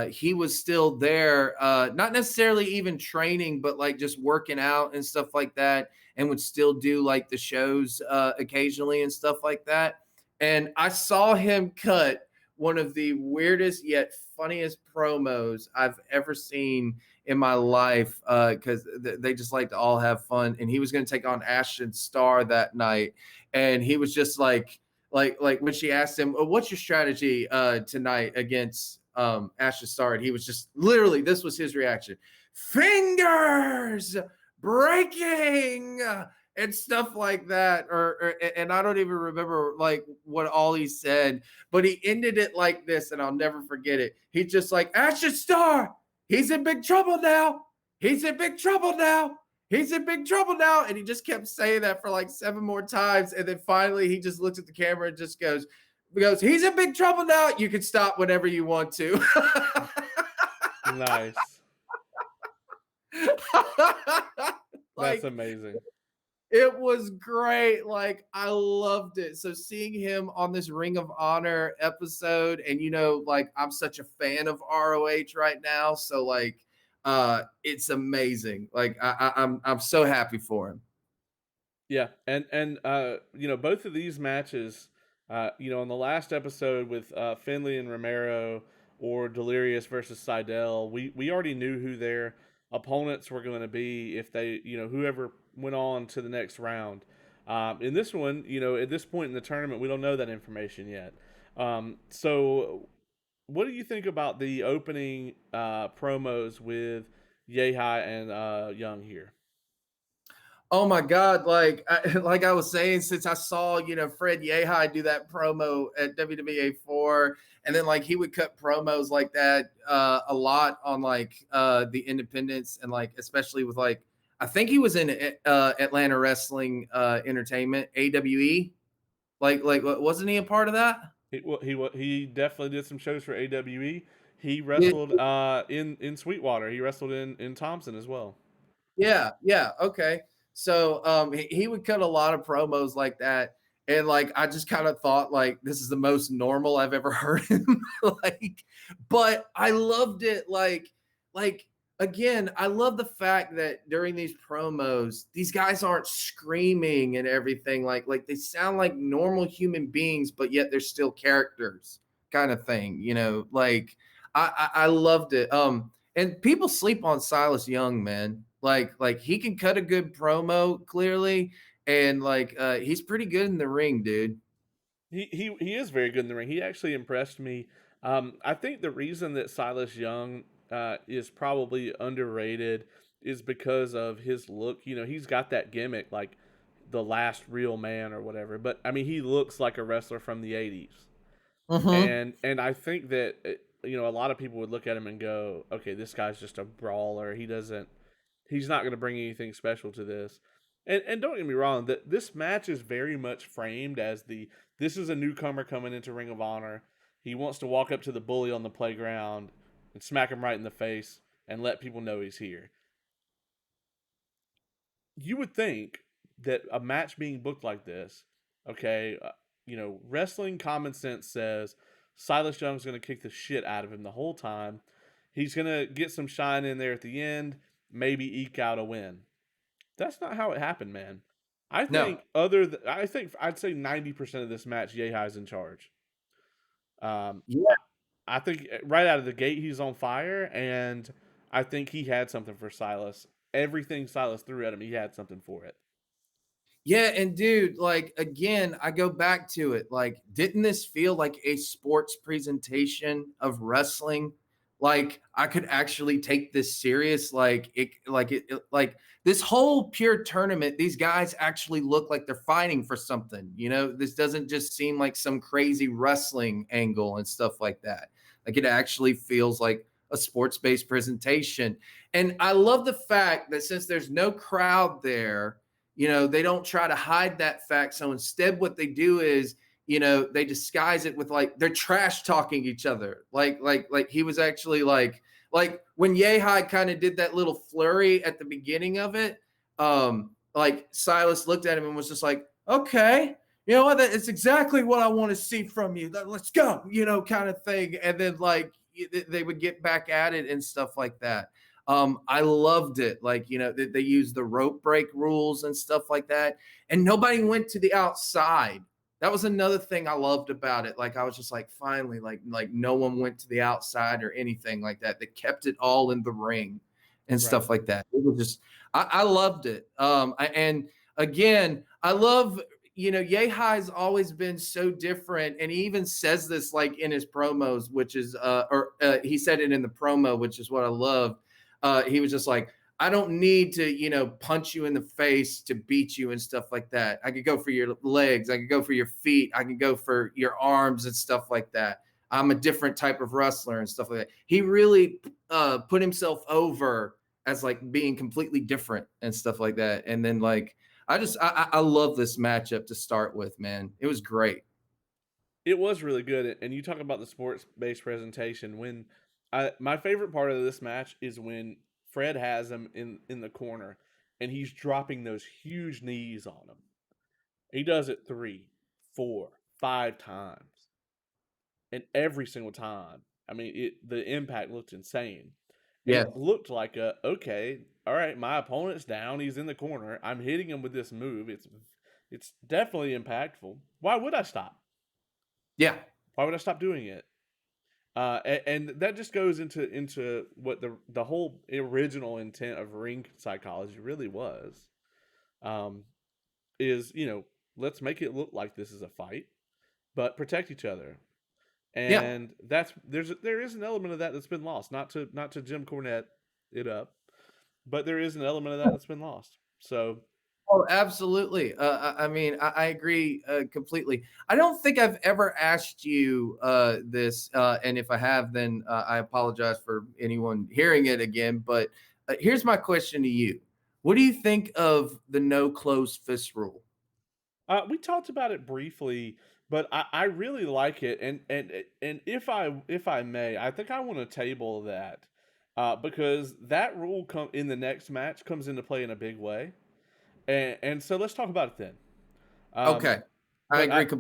[SPEAKER 2] he was still there, not necessarily even training, but like just working out and stuff like that, and would still do like the shows occasionally and stuff like that. And I saw him cut one of the weirdest yet funniest promos I've ever seen in my life, because they just like to all have fun. And he was going to take on Ashton Starr that night, and he was just like when she asked him, "Oh, what's your strategy tonight against Ashton Starr?" And he was just literally, this was his reaction: fingers breaking and stuff like that. And I don't even remember like what all he said, but he ended it like this, and I'll never forget it. He's just like, Ashton Starr, he's in big trouble now. He's in big trouble now. He's in big trouble now. And he just kept saying that for like 7 more times. And then finally he just looks at the camera and just goes, he's in big trouble now. You can stop whenever you want to.
[SPEAKER 1] Nice. That's
[SPEAKER 2] Like,
[SPEAKER 1] amazing.
[SPEAKER 2] it was great. Like, I loved it. So seeing him on this Ring of Honor episode, and like I'm such a fan of ROH right now, so like it's amazing. Like I'm so happy for him.
[SPEAKER 1] Yeah, and both of these matches, on the last episode with Finley and Romero, or Delirious versus Seidel, we already knew who their opponents were going to be if they, whoever went on to the next round. In this one, at this point in the tournament, we don't know that information yet. So, what do you think about the opening promos with Yehai and Young here?
[SPEAKER 2] Oh my God! Like I was saying, since I saw Fred Yehi do that promo at WWE 4, and then like he would cut promos like that a lot on like the independents, and like especially with like I think he was in Atlanta Wrestling Entertainment, AWE. Like wasn't he a part of that?
[SPEAKER 1] He definitely did some shows for AWE. He
[SPEAKER 2] Yeah,
[SPEAKER 1] wrestled in Sweetwater. He wrestled in Thompson as well.
[SPEAKER 2] yeah, okay. So he would cut a lot of promos like that. And like I just kind of thought like this is the most normal I've ever heard him. Like, but I loved it. Like again, I love the fact that during these promos, these guys aren't screaming and everything. Like they sound like normal human beings, but yet they're still characters, kind of thing. Like I loved it. And people sleep on Silas Young, man. Like he can cut a good promo clearly, and like he's pretty good in the ring, dude.
[SPEAKER 1] He is very good in the ring. He actually impressed me. I think the reason that Silas Young is probably underrated is because of his look. He's got that gimmick like the last real man or whatever. But I mean, he looks like a wrestler from the '80s.
[SPEAKER 2] Mm-hmm.
[SPEAKER 1] And I think that a lot of people would look at him and go, okay, this guy's just a brawler. He's not going to bring anything special to this. And don't get me wrong, that this match is very much framed as this is a newcomer coming into Ring of Honor. He wants to walk up to the bully on the playground and smack him right in the face and let people know he's here. You would think that a match being booked like this, okay, wrestling common sense says Silas Young's going to kick the shit out of him the whole time. He's going to get some shine in there at the end, maybe eke out a win. That's not how it happened, man.
[SPEAKER 2] No.
[SPEAKER 1] I think I'd say 90% of this match, Yehai's in charge. Um,
[SPEAKER 2] Yeah.
[SPEAKER 1] I think right out of the gate he's on fire, and I think he had something for Silas. Everything Silas threw at him, he had something for it.
[SPEAKER 2] Yeah, and dude, like again, I go back to it. Like, didn't this feel like a sports presentation of wrestling? Like, I could actually take this serious. Like this whole pure tournament. These guys actually look like they're fighting for something. This doesn't just seem like some crazy wrestling angle and stuff like that. Like, it actually feels like a sports-based presentation. And I love the fact that since there's no crowd there, they don't try to hide that fact. So instead, what they do is, they disguise it with like they're trash talking each other. Like he was actually like when Yehai kind of did that little flurry at the beginning of it. Like Silas looked at him and was just like, okay, you know what? It's exactly what I want to see from you. Let's go, kind of thing. And then like they would get back at it and stuff like that. I loved it. Like, they used the rope break rules and stuff like that. And nobody went to the outside. That was another thing I loved about it. Like I was just like, finally, like no one went to the outside or anything like that. They kept it all in the ring and
[SPEAKER 1] Right.
[SPEAKER 2] stuff like that. It was just, I loved it. And again, I love, Yehai's always been so different, and he even says this like in his promos, which is, he said it in the promo, which is what I love. He was just like, I don't need to, punch you in the face to beat you and stuff like that. I could go for your legs. I could go for your feet. I could go for your arms and stuff like that. I'm a different type of wrestler and stuff like that. He really put himself over as like being completely different and stuff like that. And then like, I love this matchup to start with, man. It was great.
[SPEAKER 1] It was really good, and you talk about the sports based presentation. When my favorite part of this match is when Fred has him in the corner, and he's dropping those huge knees on him. He does it 3, 4, 5 times, and every single time, I mean, the impact looked insane, and
[SPEAKER 2] Yeah.
[SPEAKER 1] it looked like okay, all right, my opponent's down. He's in the corner. I'm hitting him with this move. It's definitely impactful. Why would I stop?
[SPEAKER 2] Yeah.
[SPEAKER 1] Why would I stop doing it? And that just goes into what the whole original intent of ring psychology really was. Um, is let's make it look like this is a fight, but protect each other.
[SPEAKER 2] Yeah.
[SPEAKER 1] And there is an element of that that's been lost. Not to Jim Cornette it up, but there is an element of that that's been lost. So
[SPEAKER 2] Oh, absolutely. I mean, I agree completely. I don't think I've ever asked you this, and if I have, then I apologize for anyone hearing it again. But here's my question to you: what do you think of the no closed fist rule?
[SPEAKER 1] we talked about it briefly, but I really like it, and if I may, I think I want to table that because that rule come in the next match comes into play in a big way, and so let's talk about it then. Um,
[SPEAKER 2] Okay, I
[SPEAKER 1] but
[SPEAKER 2] agree.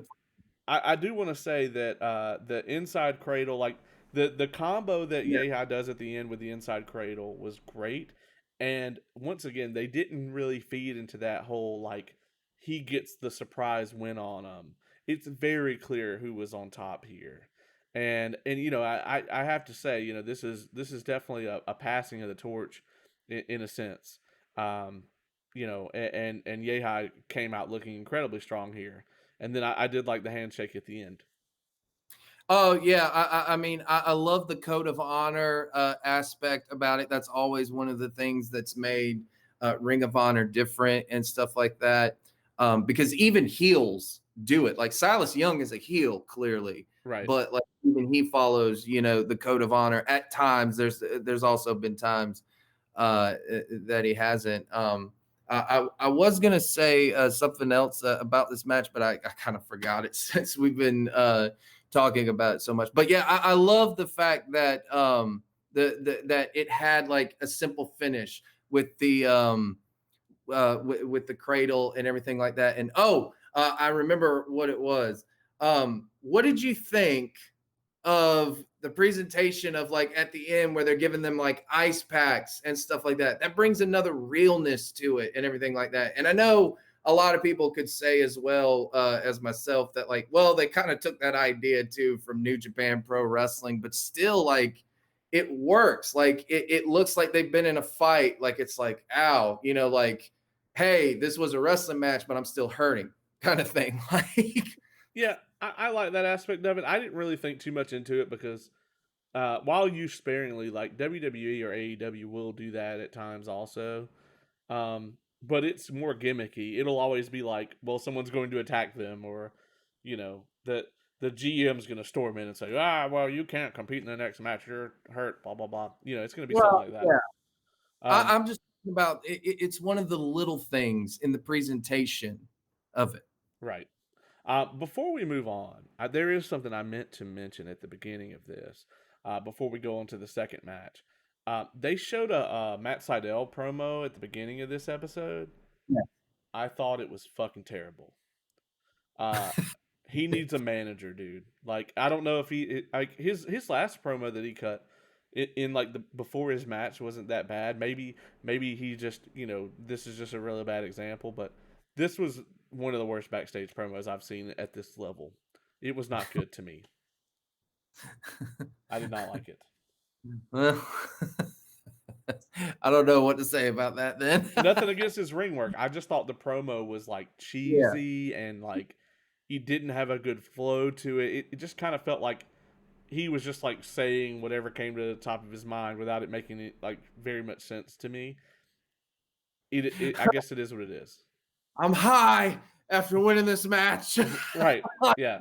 [SPEAKER 1] I do want to say that the inside cradle, like the combo that
[SPEAKER 2] Yeah,
[SPEAKER 1] Yehi does at the end with the inside cradle was great. And once again, they didn't really feed into that whole like he gets the surprise win on him. It's very clear who was on top here. And I have to say, this is definitely a passing of the torch in a sense. Um, and Yehi came out looking incredibly strong here. And then I did like the handshake at the end.
[SPEAKER 2] Oh yeah, I mean, I love the code of honor aspect about it. That's always one of the things that's made Ring of Honor different and stuff like that. Because even heels do it. Like Silas Young is a heel clearly,
[SPEAKER 1] Right.
[SPEAKER 2] but like even he follows, the code of honor at times. There's also been times that he hasn't. I was gonna say something else about this match, but I kind of forgot it since we've been talking about it so much. But yeah, I love the fact that that it had like a simple finish with the with the cradle and everything like that. And I remember what it was. What did you think of the presentation of like at the end where they're giving them like ice packs and stuff like that? That brings another realness to it and everything like that. And I know a lot of people could say as well as myself that like, well, they kind of took that idea too from New Japan Pro Wrestling, but still like it works. Like it looks like they've been in a fight. Like it's like, ow, like, hey, this was a wrestling match, but I'm still hurting kind of thing. Like,
[SPEAKER 1] Yeah, I like that aspect of it. I didn't really think too much into it because while used sparingly, like WWE or AEW will do that at times also. But it's more gimmicky. It'll always be like, well, someone's going to attack them, or that the GM's going to storm in and say, well, you can't compete in the next match. You're hurt. Blah blah blah. It's going to be something
[SPEAKER 2] well,
[SPEAKER 1] like that.
[SPEAKER 2] yeah.
[SPEAKER 1] Um,
[SPEAKER 2] I'm just talking about it's one of the little things in the presentation of it.
[SPEAKER 1] right. Before we move on, there is something I meant to mention at the beginning of this. Before we go on to the second match, they showed a Matt Sydal promo at the beginning of this episode.
[SPEAKER 2] Yeah.
[SPEAKER 1] I thought it was fucking terrible. Uh, he needs a manager, dude. Like I don't know if like his last promo that he cut in like the before his match wasn't that bad. Maybe he just this is just a really bad example, but this was one of the worst backstage promos I've seen at this level. It was not good to me. I did not like it.
[SPEAKER 2] Well, I don't know what to say about that then.
[SPEAKER 1] Nothing against his ring work. I just thought the promo was like
[SPEAKER 2] Yeah.
[SPEAKER 1] cheesy and like he didn't have a good flow to it. It just kind of felt like he was just like saying whatever came to the top of his mind without it making it like very much sense to me. I guess it is what it is.
[SPEAKER 2] I'm high after winning this match.
[SPEAKER 1] Right. Yeah.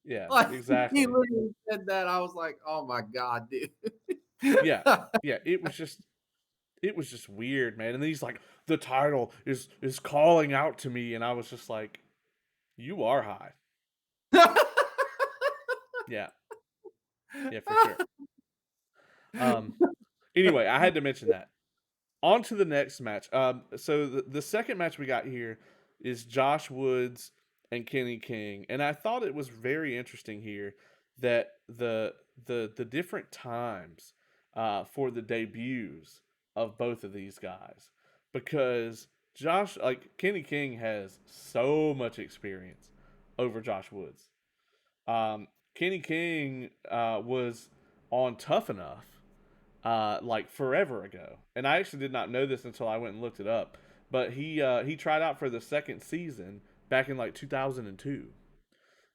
[SPEAKER 1] Yeah.
[SPEAKER 2] Like, he
[SPEAKER 1] Exactly.
[SPEAKER 2] literally said that. I was like, oh my God, dude.
[SPEAKER 1] Yeah. Yeah. It was just weird, man. And then he's like, the title is calling out to me, and I was just like, you are high. Yeah. Yeah, for sure. Um. Anyway, I had to mention that. On to the next match. So the second match we got here is Josh Woods and Kenny King, and I thought it was very interesting here that the different times for the debuts of both of these guys, because Kenny King has so much experience over Josh Woods. Kenny King was on Tough Enough like forever ago, and I actually did not know this until I went and looked it up. But he tried out for the second season back in like 2002,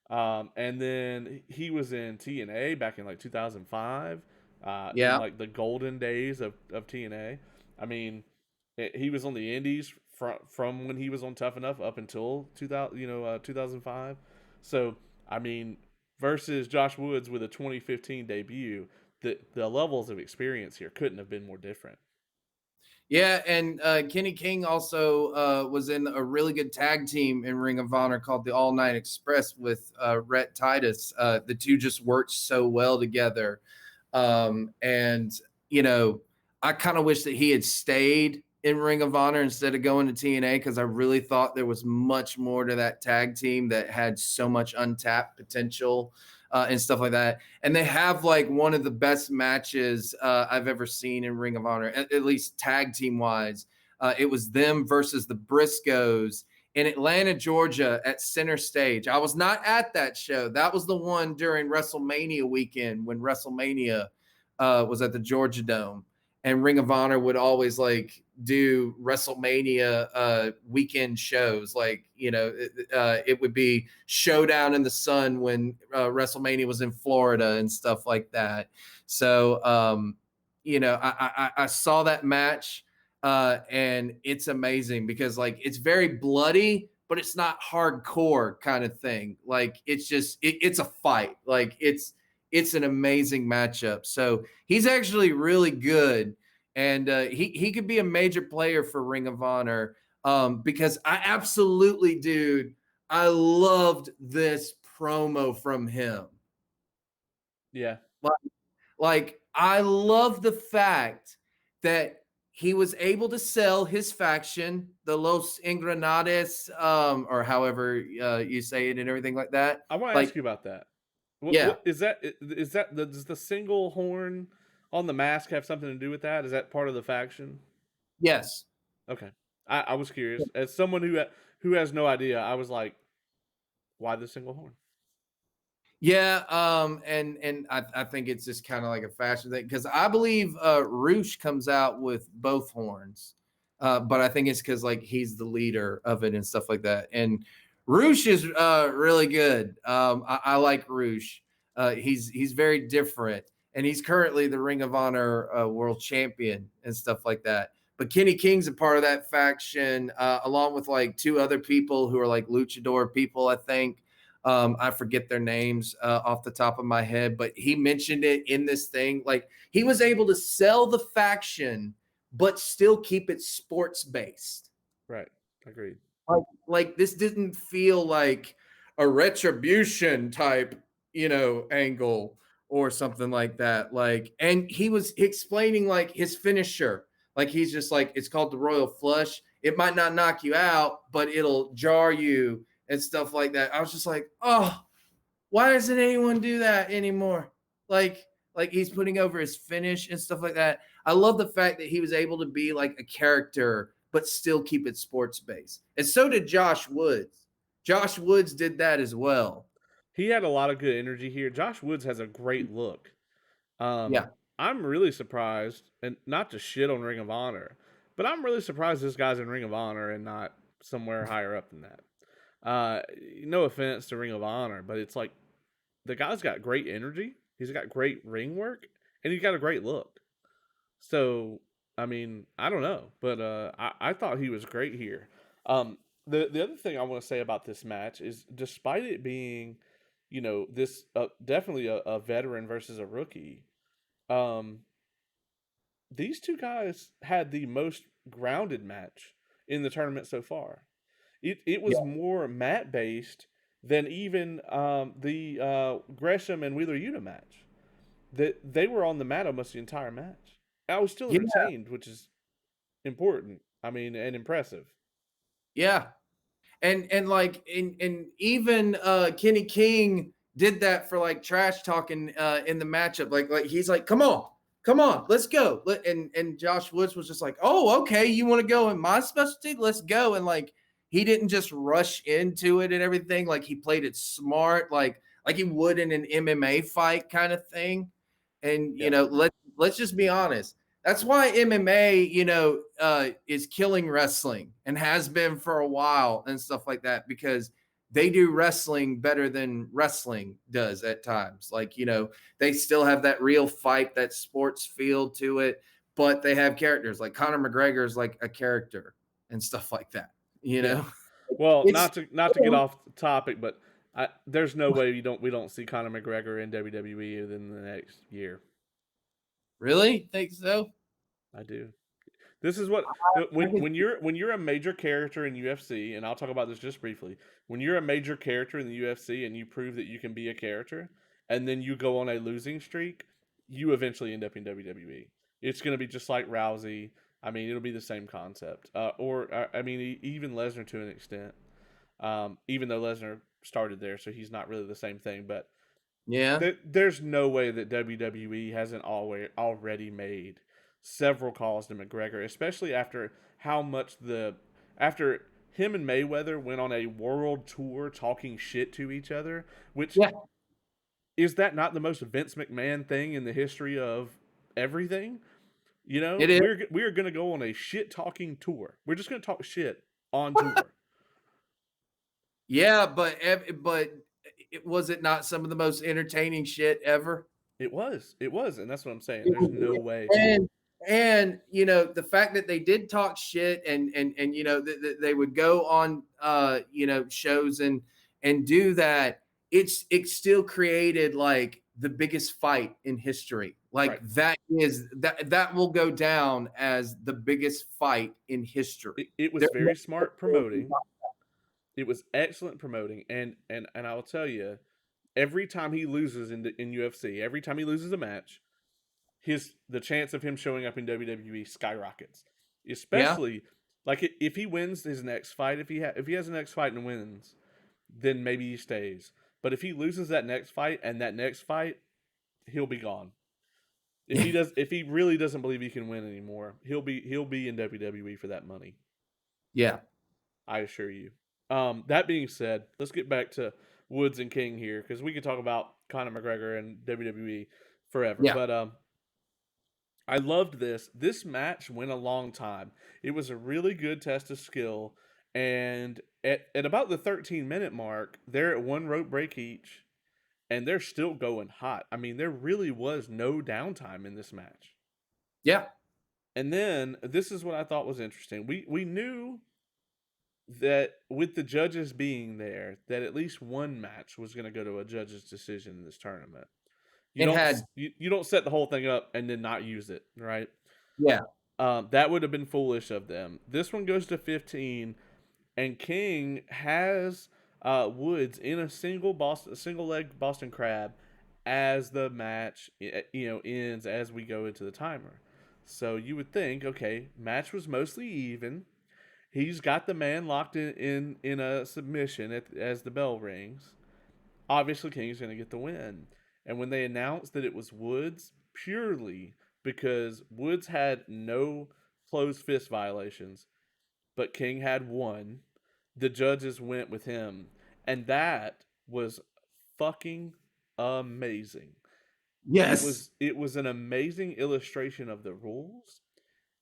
[SPEAKER 1] and then he was in TNA back in like 2005, in
[SPEAKER 2] Yeah.
[SPEAKER 1] like the golden days of TNA. I mean, he was on the Indies from when he was on Tough Enough up until 2000, 2005. So I mean, versus Josh Woods with a 2015 debut, the levels of experience here couldn't have been more different.
[SPEAKER 2] Yeah, and Kenny King also was in a really good tag team in Ring of Honor called the All Night Express with Rhett Titus. The two just worked so well together. And, you know, I kind of wish that he had stayed in Ring of Honor instead of going to TNA, because I really thought there was much more to that tag team that had so much untapped potential and stuff like that. And they have like one of the best matches I've ever seen in Ring of Honor, at least tag team wise. It was them versus the Briscoes in Atlanta, Georgia at Center Stage. I was not at that show. That was the one during WrestleMania weekend when WrestleMania was at the Georgia Dome. And Ring of Honor would always like do WrestleMania weekend shows. Like, you know, it would be Showdown in the Sun when WrestleMania was in Florida and stuff like that. So, you know, I saw that match and it's amazing because like it's very bloody, but it's not hardcore kind of thing. Like it's just it's a fight. Like it's an amazing matchup. So he's actually really good, and he could be a major player for Ring of Honor because I absolutely, dude, I loved this promo from him.
[SPEAKER 1] Yeah.
[SPEAKER 2] Like, like I love the fact that he was able to sell his faction, the Los Ingranades, or however you say it, and everything like that.
[SPEAKER 1] I want to ask
[SPEAKER 2] Like,
[SPEAKER 1] you about that.
[SPEAKER 2] yeah,
[SPEAKER 1] What is that? Is that does the single horn on the mask have something to do with that? Is that part of the faction?
[SPEAKER 2] yes.
[SPEAKER 1] Okay, I was curious. As someone who has no idea, I was like, why the single horn?
[SPEAKER 2] Yeah, and I think it's just kind of like a fashion thing because I believe Roosh comes out with both horns, but I think it's because like he's the leader of it and stuff like that. And Roosh is really good. I like Roosh. He's very different, and he's currently the Ring of Honor world champion and stuff like that. But Kenny King's a part of that faction, along with like two other people who are like luchador people, I think. I forget their names off the top of my head, but he mentioned it in this thing. Like he was able to sell the faction, but still keep it sports based.
[SPEAKER 1] Right, agreed.
[SPEAKER 2] Like this didn't feel like a retribution type, you know, angle or something like that. Like, and he was explaining like his finisher. Like he's just like, it's called the Royal Flush. It might not knock you out, but it'll jar you and stuff like that. I was just like, oh, why doesn't anyone do that anymore? Like, like he's putting over his finish and stuff like that. I love the fact that he was able to be like a character, but still keep it sports based. And so did Josh Woods. Josh Woods did that as well.
[SPEAKER 1] He had a lot of good energy here. Josh Woods has a great look.
[SPEAKER 2] Yeah.
[SPEAKER 1] I'm really surprised, and not to shit on Ring of Honor, but I'm really surprised this guy's in Ring of Honor and not somewhere higher up than that. Uh, no offense to Ring of Honor, but it's like the guy's got great energy. He's got great ring work, and he's got a great look. So, I mean, I don't know, but I thought he was great here. The other thing I want to say about this match is, despite it being, this definitely a veteran versus a rookie, um, these two guys had the most grounded match in the tournament so far. It was
[SPEAKER 2] Yeah.
[SPEAKER 1] more mat based than even the Gresham and Wheeler Yuta match. That they were on the mat almost the entire match. I was still
[SPEAKER 2] Yeah.
[SPEAKER 1] entertained, which is important. I mean, and impressive.
[SPEAKER 2] Yeah. And like and even Kenny King did that for like trash talking in the matchup. Like he's like, come on, let's go. And Josh Woods was just like, oh, okay, you want to go in my specialty? Let's go. And like he didn't just rush into it and everything. Like he played it smart, like he would in an MMA fight kind of thing. And
[SPEAKER 1] Yeah,
[SPEAKER 2] let's just be honest. That's why MMA, is killing wrestling and has been for a while and stuff like that because they do wrestling better than wrestling does at times. Like, they still have that real fight, that sports feel to it, but they have characters like Conor McGregor is like a character and stuff like that. You
[SPEAKER 1] yeah.
[SPEAKER 2] know,
[SPEAKER 1] Well,
[SPEAKER 2] it's
[SPEAKER 1] not to get off the topic, but there's no way we don't see Conor McGregor in WWE within the next year.
[SPEAKER 2] really think so.
[SPEAKER 1] I do. This is what
[SPEAKER 2] I could,
[SPEAKER 1] when you're a major character in UFC, and I'll talk about this just briefly. When you're a major character in the UFC and you prove that you can be a character, and then you go on a losing streak, you eventually end up in WWE. It's going to be just like Rousey. I mean, it'll be the same concept. I mean, even Lesnar to an extent. Even though Lesnar started there, so he's not really the same thing. But
[SPEAKER 2] yeah,
[SPEAKER 1] there's no way that WWE hasn't already made several calls to McGregor, especially after how much after him and Mayweather went on a world tour talking shit to each other, which
[SPEAKER 2] yeah,
[SPEAKER 1] is that not the most Vince McMahon thing in the history of everything?
[SPEAKER 2] it is.
[SPEAKER 1] We're going to go on a shit talking tour. We're just going to talk shit on tour.
[SPEAKER 2] Yeah, but was it not some of the most entertaining shit ever?
[SPEAKER 1] It was, and that's what I'm saying. There's no way.
[SPEAKER 2] And the fact that they did talk shit and they would go on shows and do that, it still created like the biggest fight in history. Like
[SPEAKER 1] Right.
[SPEAKER 2] that will go down as the biggest fight in history.
[SPEAKER 1] It was
[SPEAKER 2] There-
[SPEAKER 1] very smart promoting. It was excellent promoting, and I will tell you, every time he loses in UFC, every time he loses a match, the chance of him showing up in WWE skyrockets.
[SPEAKER 2] Yeah,
[SPEAKER 1] Especially like if he wins his next fight, if he has a next fight and wins, then maybe he stays. But if he loses that next fight and that next fight, he'll be gone. If he really doesn't believe he can win anymore, he'll be in WWE for that money.
[SPEAKER 2] yeah,
[SPEAKER 1] I assure you. That being said, let's get back to Woods and King here because we could talk about Conor McGregor and WWE forever.
[SPEAKER 2] yeah,
[SPEAKER 1] But I loved this. This match went a long time. It was a really good test of skill, and at about the 13-minute mark, they're at one rope break each, and they're still going hot. I mean, there really was no downtime in this match.
[SPEAKER 2] yeah.
[SPEAKER 1] And then this is what I thought was interesting. We knew that with the judges being there, that at least one match was going to go to a judge's decision in this tournament.
[SPEAKER 2] It had
[SPEAKER 1] You don't set the whole thing up and then not use it, right?
[SPEAKER 2] yeah,
[SPEAKER 1] That would have been foolish of them. This one goes to 15, and King has Woods in a single leg Boston Crab as the match ends as we go into the timer. So you would think, okay, match was mostly even. He's got the man locked in a submission as the bell rings. Obviously, King's going to get the win. And when they announced that it was Woods, purely because Woods had no closed fist violations, but King had one, the judges went with him. And that was fucking amazing.
[SPEAKER 2] Yes.
[SPEAKER 1] It was an amazing illustration of the rules.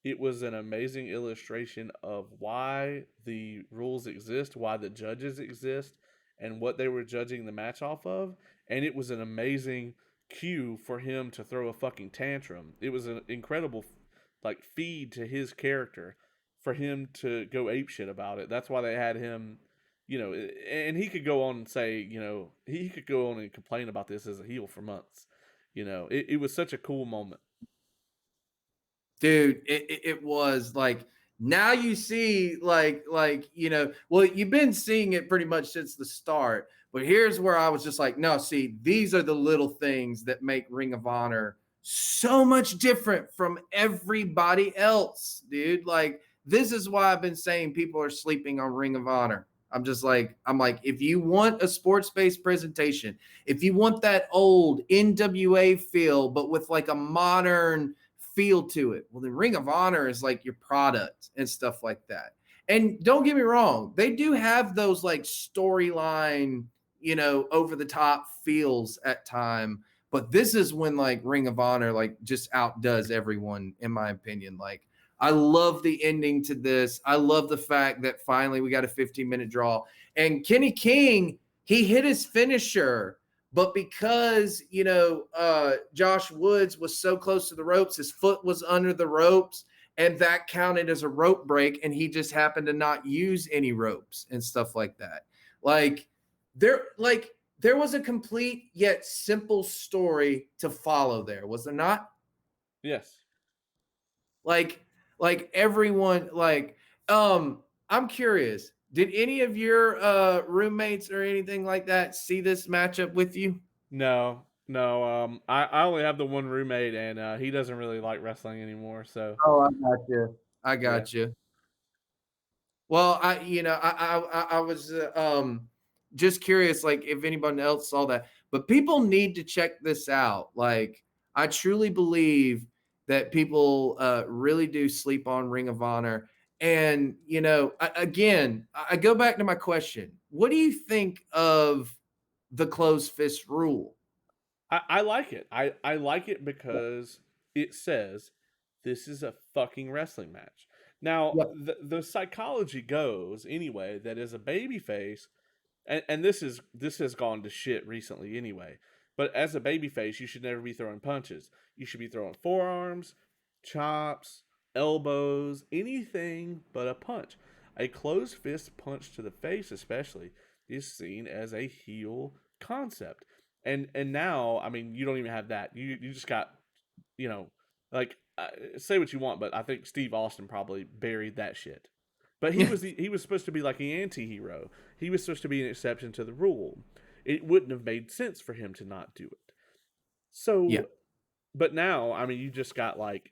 [SPEAKER 1] It was an amazing illustration of why the rules exist, why the judges exist, and what they were judging the match off of. And it was an amazing cue for him to throw a fucking tantrum. It was an incredible like feed to his character for him to go apeshit about it. That's why they had him, you know, and he could go on and say, you know, he could go on and complain about this as a heel for months. You know, it was such a cool moment.
[SPEAKER 2] Dude, it was like, now you see well, you've been seeing it pretty much since the start, but here's where I was just like, no, see, these are the little things that make Ring of Honor so much different from everybody else, dude. Like, this is why I've been saying people are sleeping on Ring of Honor. I'm like, if you want a sports-based presentation, if you want that old NWA feel, but with like a modern feel to it, well, the Ring of Honor is like your product and stuff like that. And don't get me wrong, they do have those like storyline, over the top feels at time, but this is when like Ring of Honor like just outdoes everyone, in my opinion. Like, I love the ending to this. I love the fact that finally we got a 15-minute draw. And Kenny King, he hit his finisher, but because, Josh Woods was so close to the ropes, his foot was under the ropes, and that counted as a rope break, and he just happened to not use any ropes and stuff like that. There was a complete yet simple story to follow there, was there not?
[SPEAKER 1] Yes.
[SPEAKER 2] Like, everyone, I'm curious. Did any of your roommates or anything like that see this matchup with you?
[SPEAKER 1] No, no. I only have the one roommate, and he doesn't really like wrestling anymore. So
[SPEAKER 2] Oh, I got you. I
[SPEAKER 1] yeah,
[SPEAKER 2] got you. Well, I was just curious, like, if anyone else saw that. But people need to check this out. Like, I truly believe that people really do sleep on Ring of Honor. And again, I go back to my question: what do you think of the closed fist rule?
[SPEAKER 1] I like it. I like it because it says this is a fucking wrestling match. Now
[SPEAKER 2] Yep.
[SPEAKER 1] the psychology goes anyway that as a babyface, and this has gone to shit recently anyway. But as a babyface, you should never be throwing punches. You should be throwing forearms, chops, elbows, anything but a punch. A closed fist punch to the face, especially, is seen as a heel concept. And now, I mean, you don't even have that. You just got, you know, like say what you want, but I think Steve Austin probably buried that shit. But he was supposed to be like an anti-hero. He was supposed to be an exception to the rule. It wouldn't have made sense for him to not do it.
[SPEAKER 2] Yeah.
[SPEAKER 1] So, but now, I mean, you just got like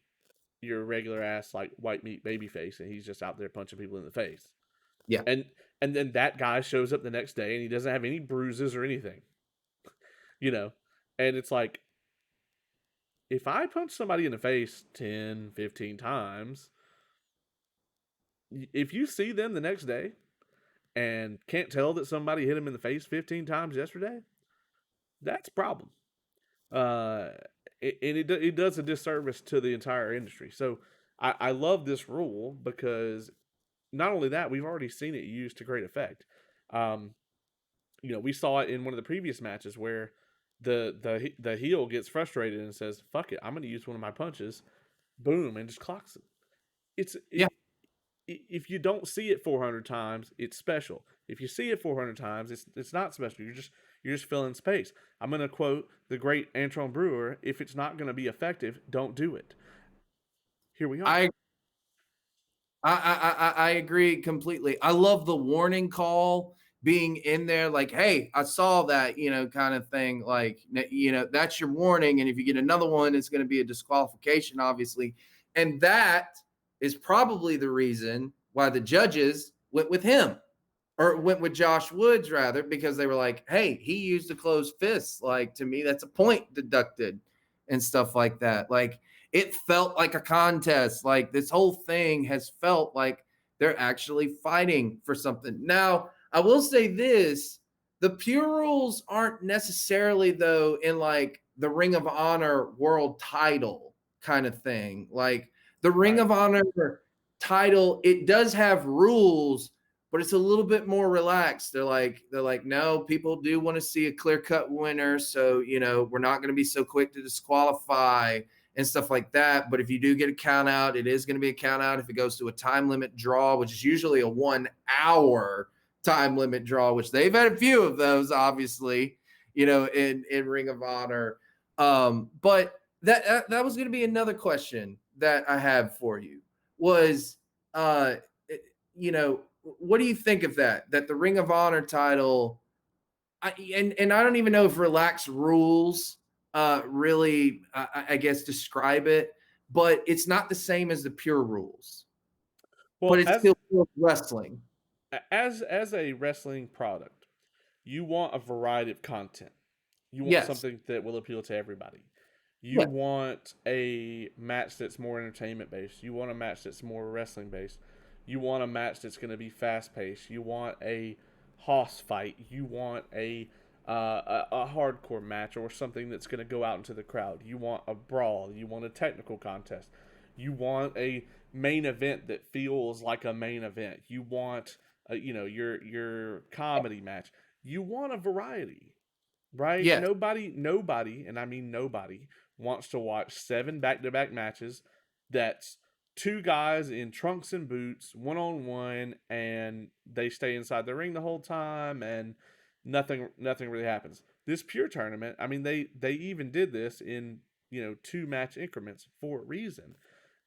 [SPEAKER 1] your regular ass like white meat baby face, and he's just out there punching people in the face.
[SPEAKER 2] Yeah.
[SPEAKER 1] And and then that guy shows up the next day, and he doesn't have any bruises or anything, you know. And it's like, if I punch somebody in the face 10, 15 times, if you see them the next day and can't tell that somebody hit him in the face 15 times yesterday, that's a problem. Uh, it does a disservice to the entire industry. So I love this rule because not only that, we've already seen it used to great effect. Um, we saw it in one of the previous matches where the heel gets frustrated and says, "Fuck it, I'm going to use one of my punches." Boom, and just clocks it. It's
[SPEAKER 2] Yeah.
[SPEAKER 1] if you don't see it 400 times, it's special. If you see it 400 times, it's not special. You're just filling space. I'm going to quote the great Antoine Brewer: "If it's not going to be effective, don't do it." Here we are.
[SPEAKER 2] I I agree completely. I love the warning call being in there, like, "Hey, I saw that," kind of thing. Like, that's your warning, and if you get another one, it's going to be a disqualification, obviously. And that is probably the reason why the judges went with him, or went with Josh Woods rather, because they were like, "Hey, he used a closed fist. Like, to me, that's a point deducted," and stuff like that. Like, it felt like a contest. Like, this whole thing has felt like they're actually fighting for something. Now, I will say this. The pure rules aren't necessarily though in like the Ring of Honor world title kind of thing. Like the Ring
[SPEAKER 1] Right.
[SPEAKER 2] of Honor title, it does have rules, but it's a little bit more relaxed. They're like, no, people do want to see a clear-cut winner, so we're not going to be so quick to disqualify and stuff like that. But if you do get a count out, it is going to be a count out if it goes to a time limit draw, which is usually a 1 hour time limit draw, which they've had a few of those, obviously, in Ring of Honor. But that was going to be another question that I have for you was, uh, what do you think of that? That the Ring of Honor title, and I don't even know if relaxed rules really, I guess, describe it, but it's not the same as the pure rules, but
[SPEAKER 1] Well,
[SPEAKER 2] it's still wrestling.
[SPEAKER 1] as a wrestling product, you want a variety of content. You want
[SPEAKER 2] Yes.
[SPEAKER 1] something that will appeal to everybody. You
[SPEAKER 2] Yeah.
[SPEAKER 1] want a match that's more entertainment based. You want a match that's more wrestling based. You want a match that's going to be fast paced. You want a hoss fight. You want a hardcore match or something that's going to go out into the crowd. You want a brawl. You want a technical contest. You want a main event that feels like a main event. You want your comedy match. You want a variety, right?
[SPEAKER 2] Yes.
[SPEAKER 1] Nobody, and I mean nobody, wants to watch 7 back-to-back matches that's two guys in trunks and boots, one on one, and they stay inside the ring the whole time, and nothing really happens. This pure tournament, I mean, they even did this in 2 match increments for a reason.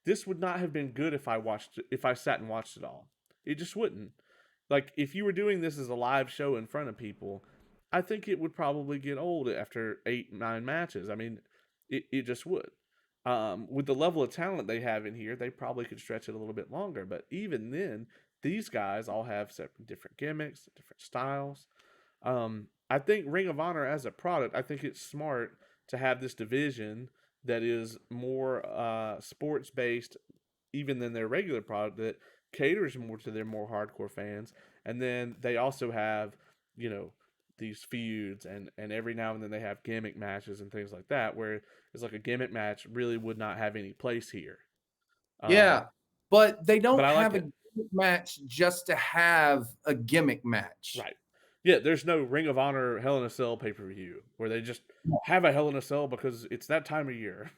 [SPEAKER 1] This would not have been good if I sat and watched it all. It just wouldn't. Like if you were doing this as a live show in front of people, I think it would probably get old after 8, 9 matches. I mean, it just would. With the level of talent they have in here, they probably could stretch it a little bit longer. But even then, these guys all have different gimmicks, different styles. I think Ring of Honor as a product, I think it's smart to have this division that is more sports based, even than their regular product that caters more to their more hardcore fans. And then they also have, you know, these feuds and every now and then they have gimmick matches and things like that where it's like a gimmick match really would not have any place here.
[SPEAKER 2] Yeah, but they
[SPEAKER 1] But
[SPEAKER 2] don't
[SPEAKER 1] I like
[SPEAKER 2] have a
[SPEAKER 1] it.
[SPEAKER 2] gimmick match just to have a gimmick match.
[SPEAKER 1] Right. Yeah, there's no Ring of Honor Hell in a Cell pay-per-view where they just have a Hell in a Cell because it's that time of year.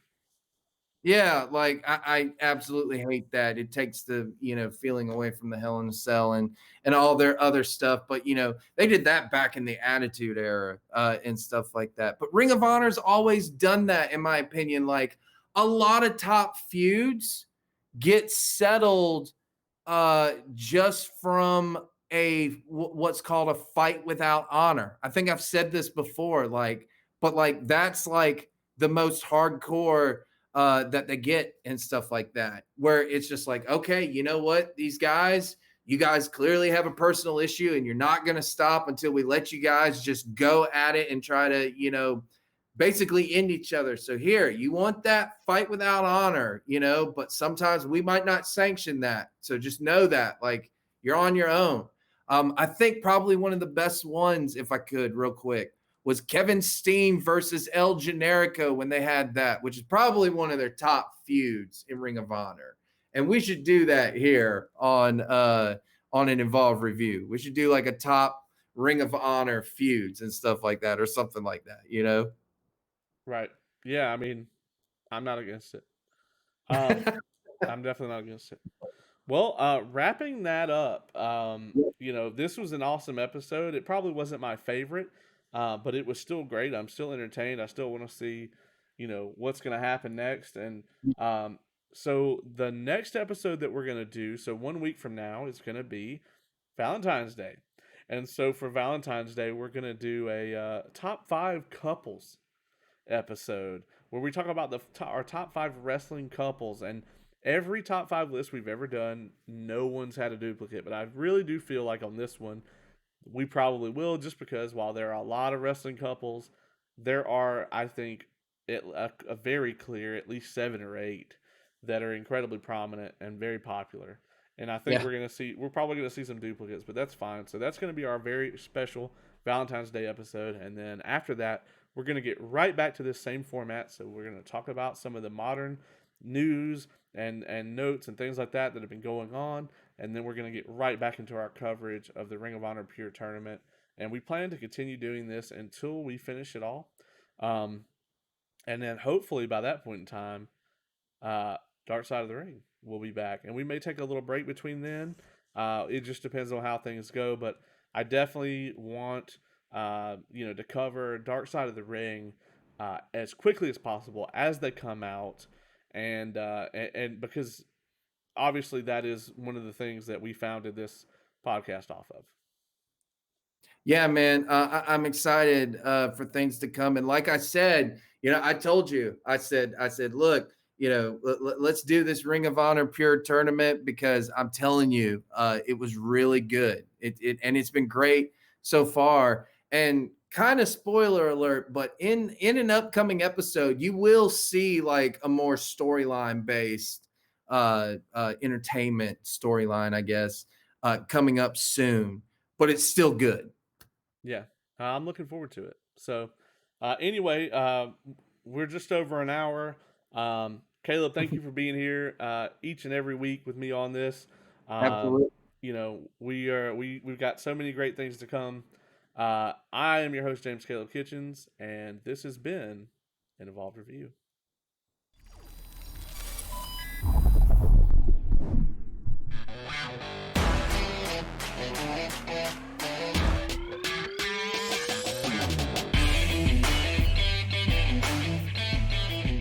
[SPEAKER 2] Yeah, like I absolutely hate that. It takes the feeling away from the Hell in a Cell and all their other stuff. But they did that back in the Attitude Era and stuff like that. But Ring of Honor's always done that, in my opinion. Like a lot of top feuds get settled just from what's called a fight without honor. I think I've said this before, but like that's like the most hardcore that they get and stuff like that, where it's just like, okay, you know what, you guys clearly have a personal issue, and you're not going to stop until we let you guys just go at it and try to, basically end each other. So here, you want that fight without honor, but sometimes we might not sanction that. So just know that, like, you're on your own. I think probably one of the best ones, if I could, real quick, was Kevin Steen versus El Generico when they had that, which is probably one of their top feuds in Ring of Honor. And we should do that here on an Involved Review. We should do like a top Ring of Honor feuds and stuff like that, or something like that.
[SPEAKER 1] Right. Yeah, I mean, I'm not against it. Um, I'm definitely not against it. Well, wrapping that up, this was an awesome episode. It probably wasn't my favorite, but it was still great. I'm still entertained. I still want to see, what's going to happen next. And so the next episode that we're going to do, so 1 week from now, is going to be Valentine's Day. And so for Valentine's Day, we're going to do a top 5 couples episode where we talk about our top 5 wrestling couples. And every top 5 list we've ever done, no one's had a duplicate. But I really do feel like on this one, we probably will, just because while there are a lot of wrestling couples, there are, I think, a very clear at least 7 or 8 that are incredibly prominent and very popular. And I think
[SPEAKER 2] Yeah.
[SPEAKER 1] we're probably gonna see some duplicates, but that's fine. So that's gonna be our very special Valentine's Day episode, and then after that, we're going to get right back to this same format. So we're going to talk about some of the modern news and notes and things like that have been going on, and then we're going to get right back into our coverage of the Ring of Honor Pure Tournament. And we plan to continue doing this until we finish it all. Um, and then hopefully by that point in time, uh, Dark Side of the Ring will be back, and we may take a little break between then. It just depends on how things go, but I definitely want to cover Dark Side of the Ring as quickly as possible as they come out, and because obviously that is one of the things that we founded this podcast off of.
[SPEAKER 2] Yeah, man, I'm excited for things to come. And like I said, I told you, I said, look, let's do this Ring of Honor Pure tournament because I'm telling you, it was really good. And it's been great so far. And kind of spoiler alert, but in an upcoming episode, you will see like a more storyline based entertainment storyline, I guess, coming up soon. But it's still good.
[SPEAKER 1] Yeah, I'm looking forward to it. So, anyway, we're just over an hour. Caleb, thank you for being here each and every week with me on this. Um,
[SPEAKER 2] Absolutely.
[SPEAKER 1] we've got so many great things to come. I am your host, James Caleb Kitchens, and this has been an Evolved Review.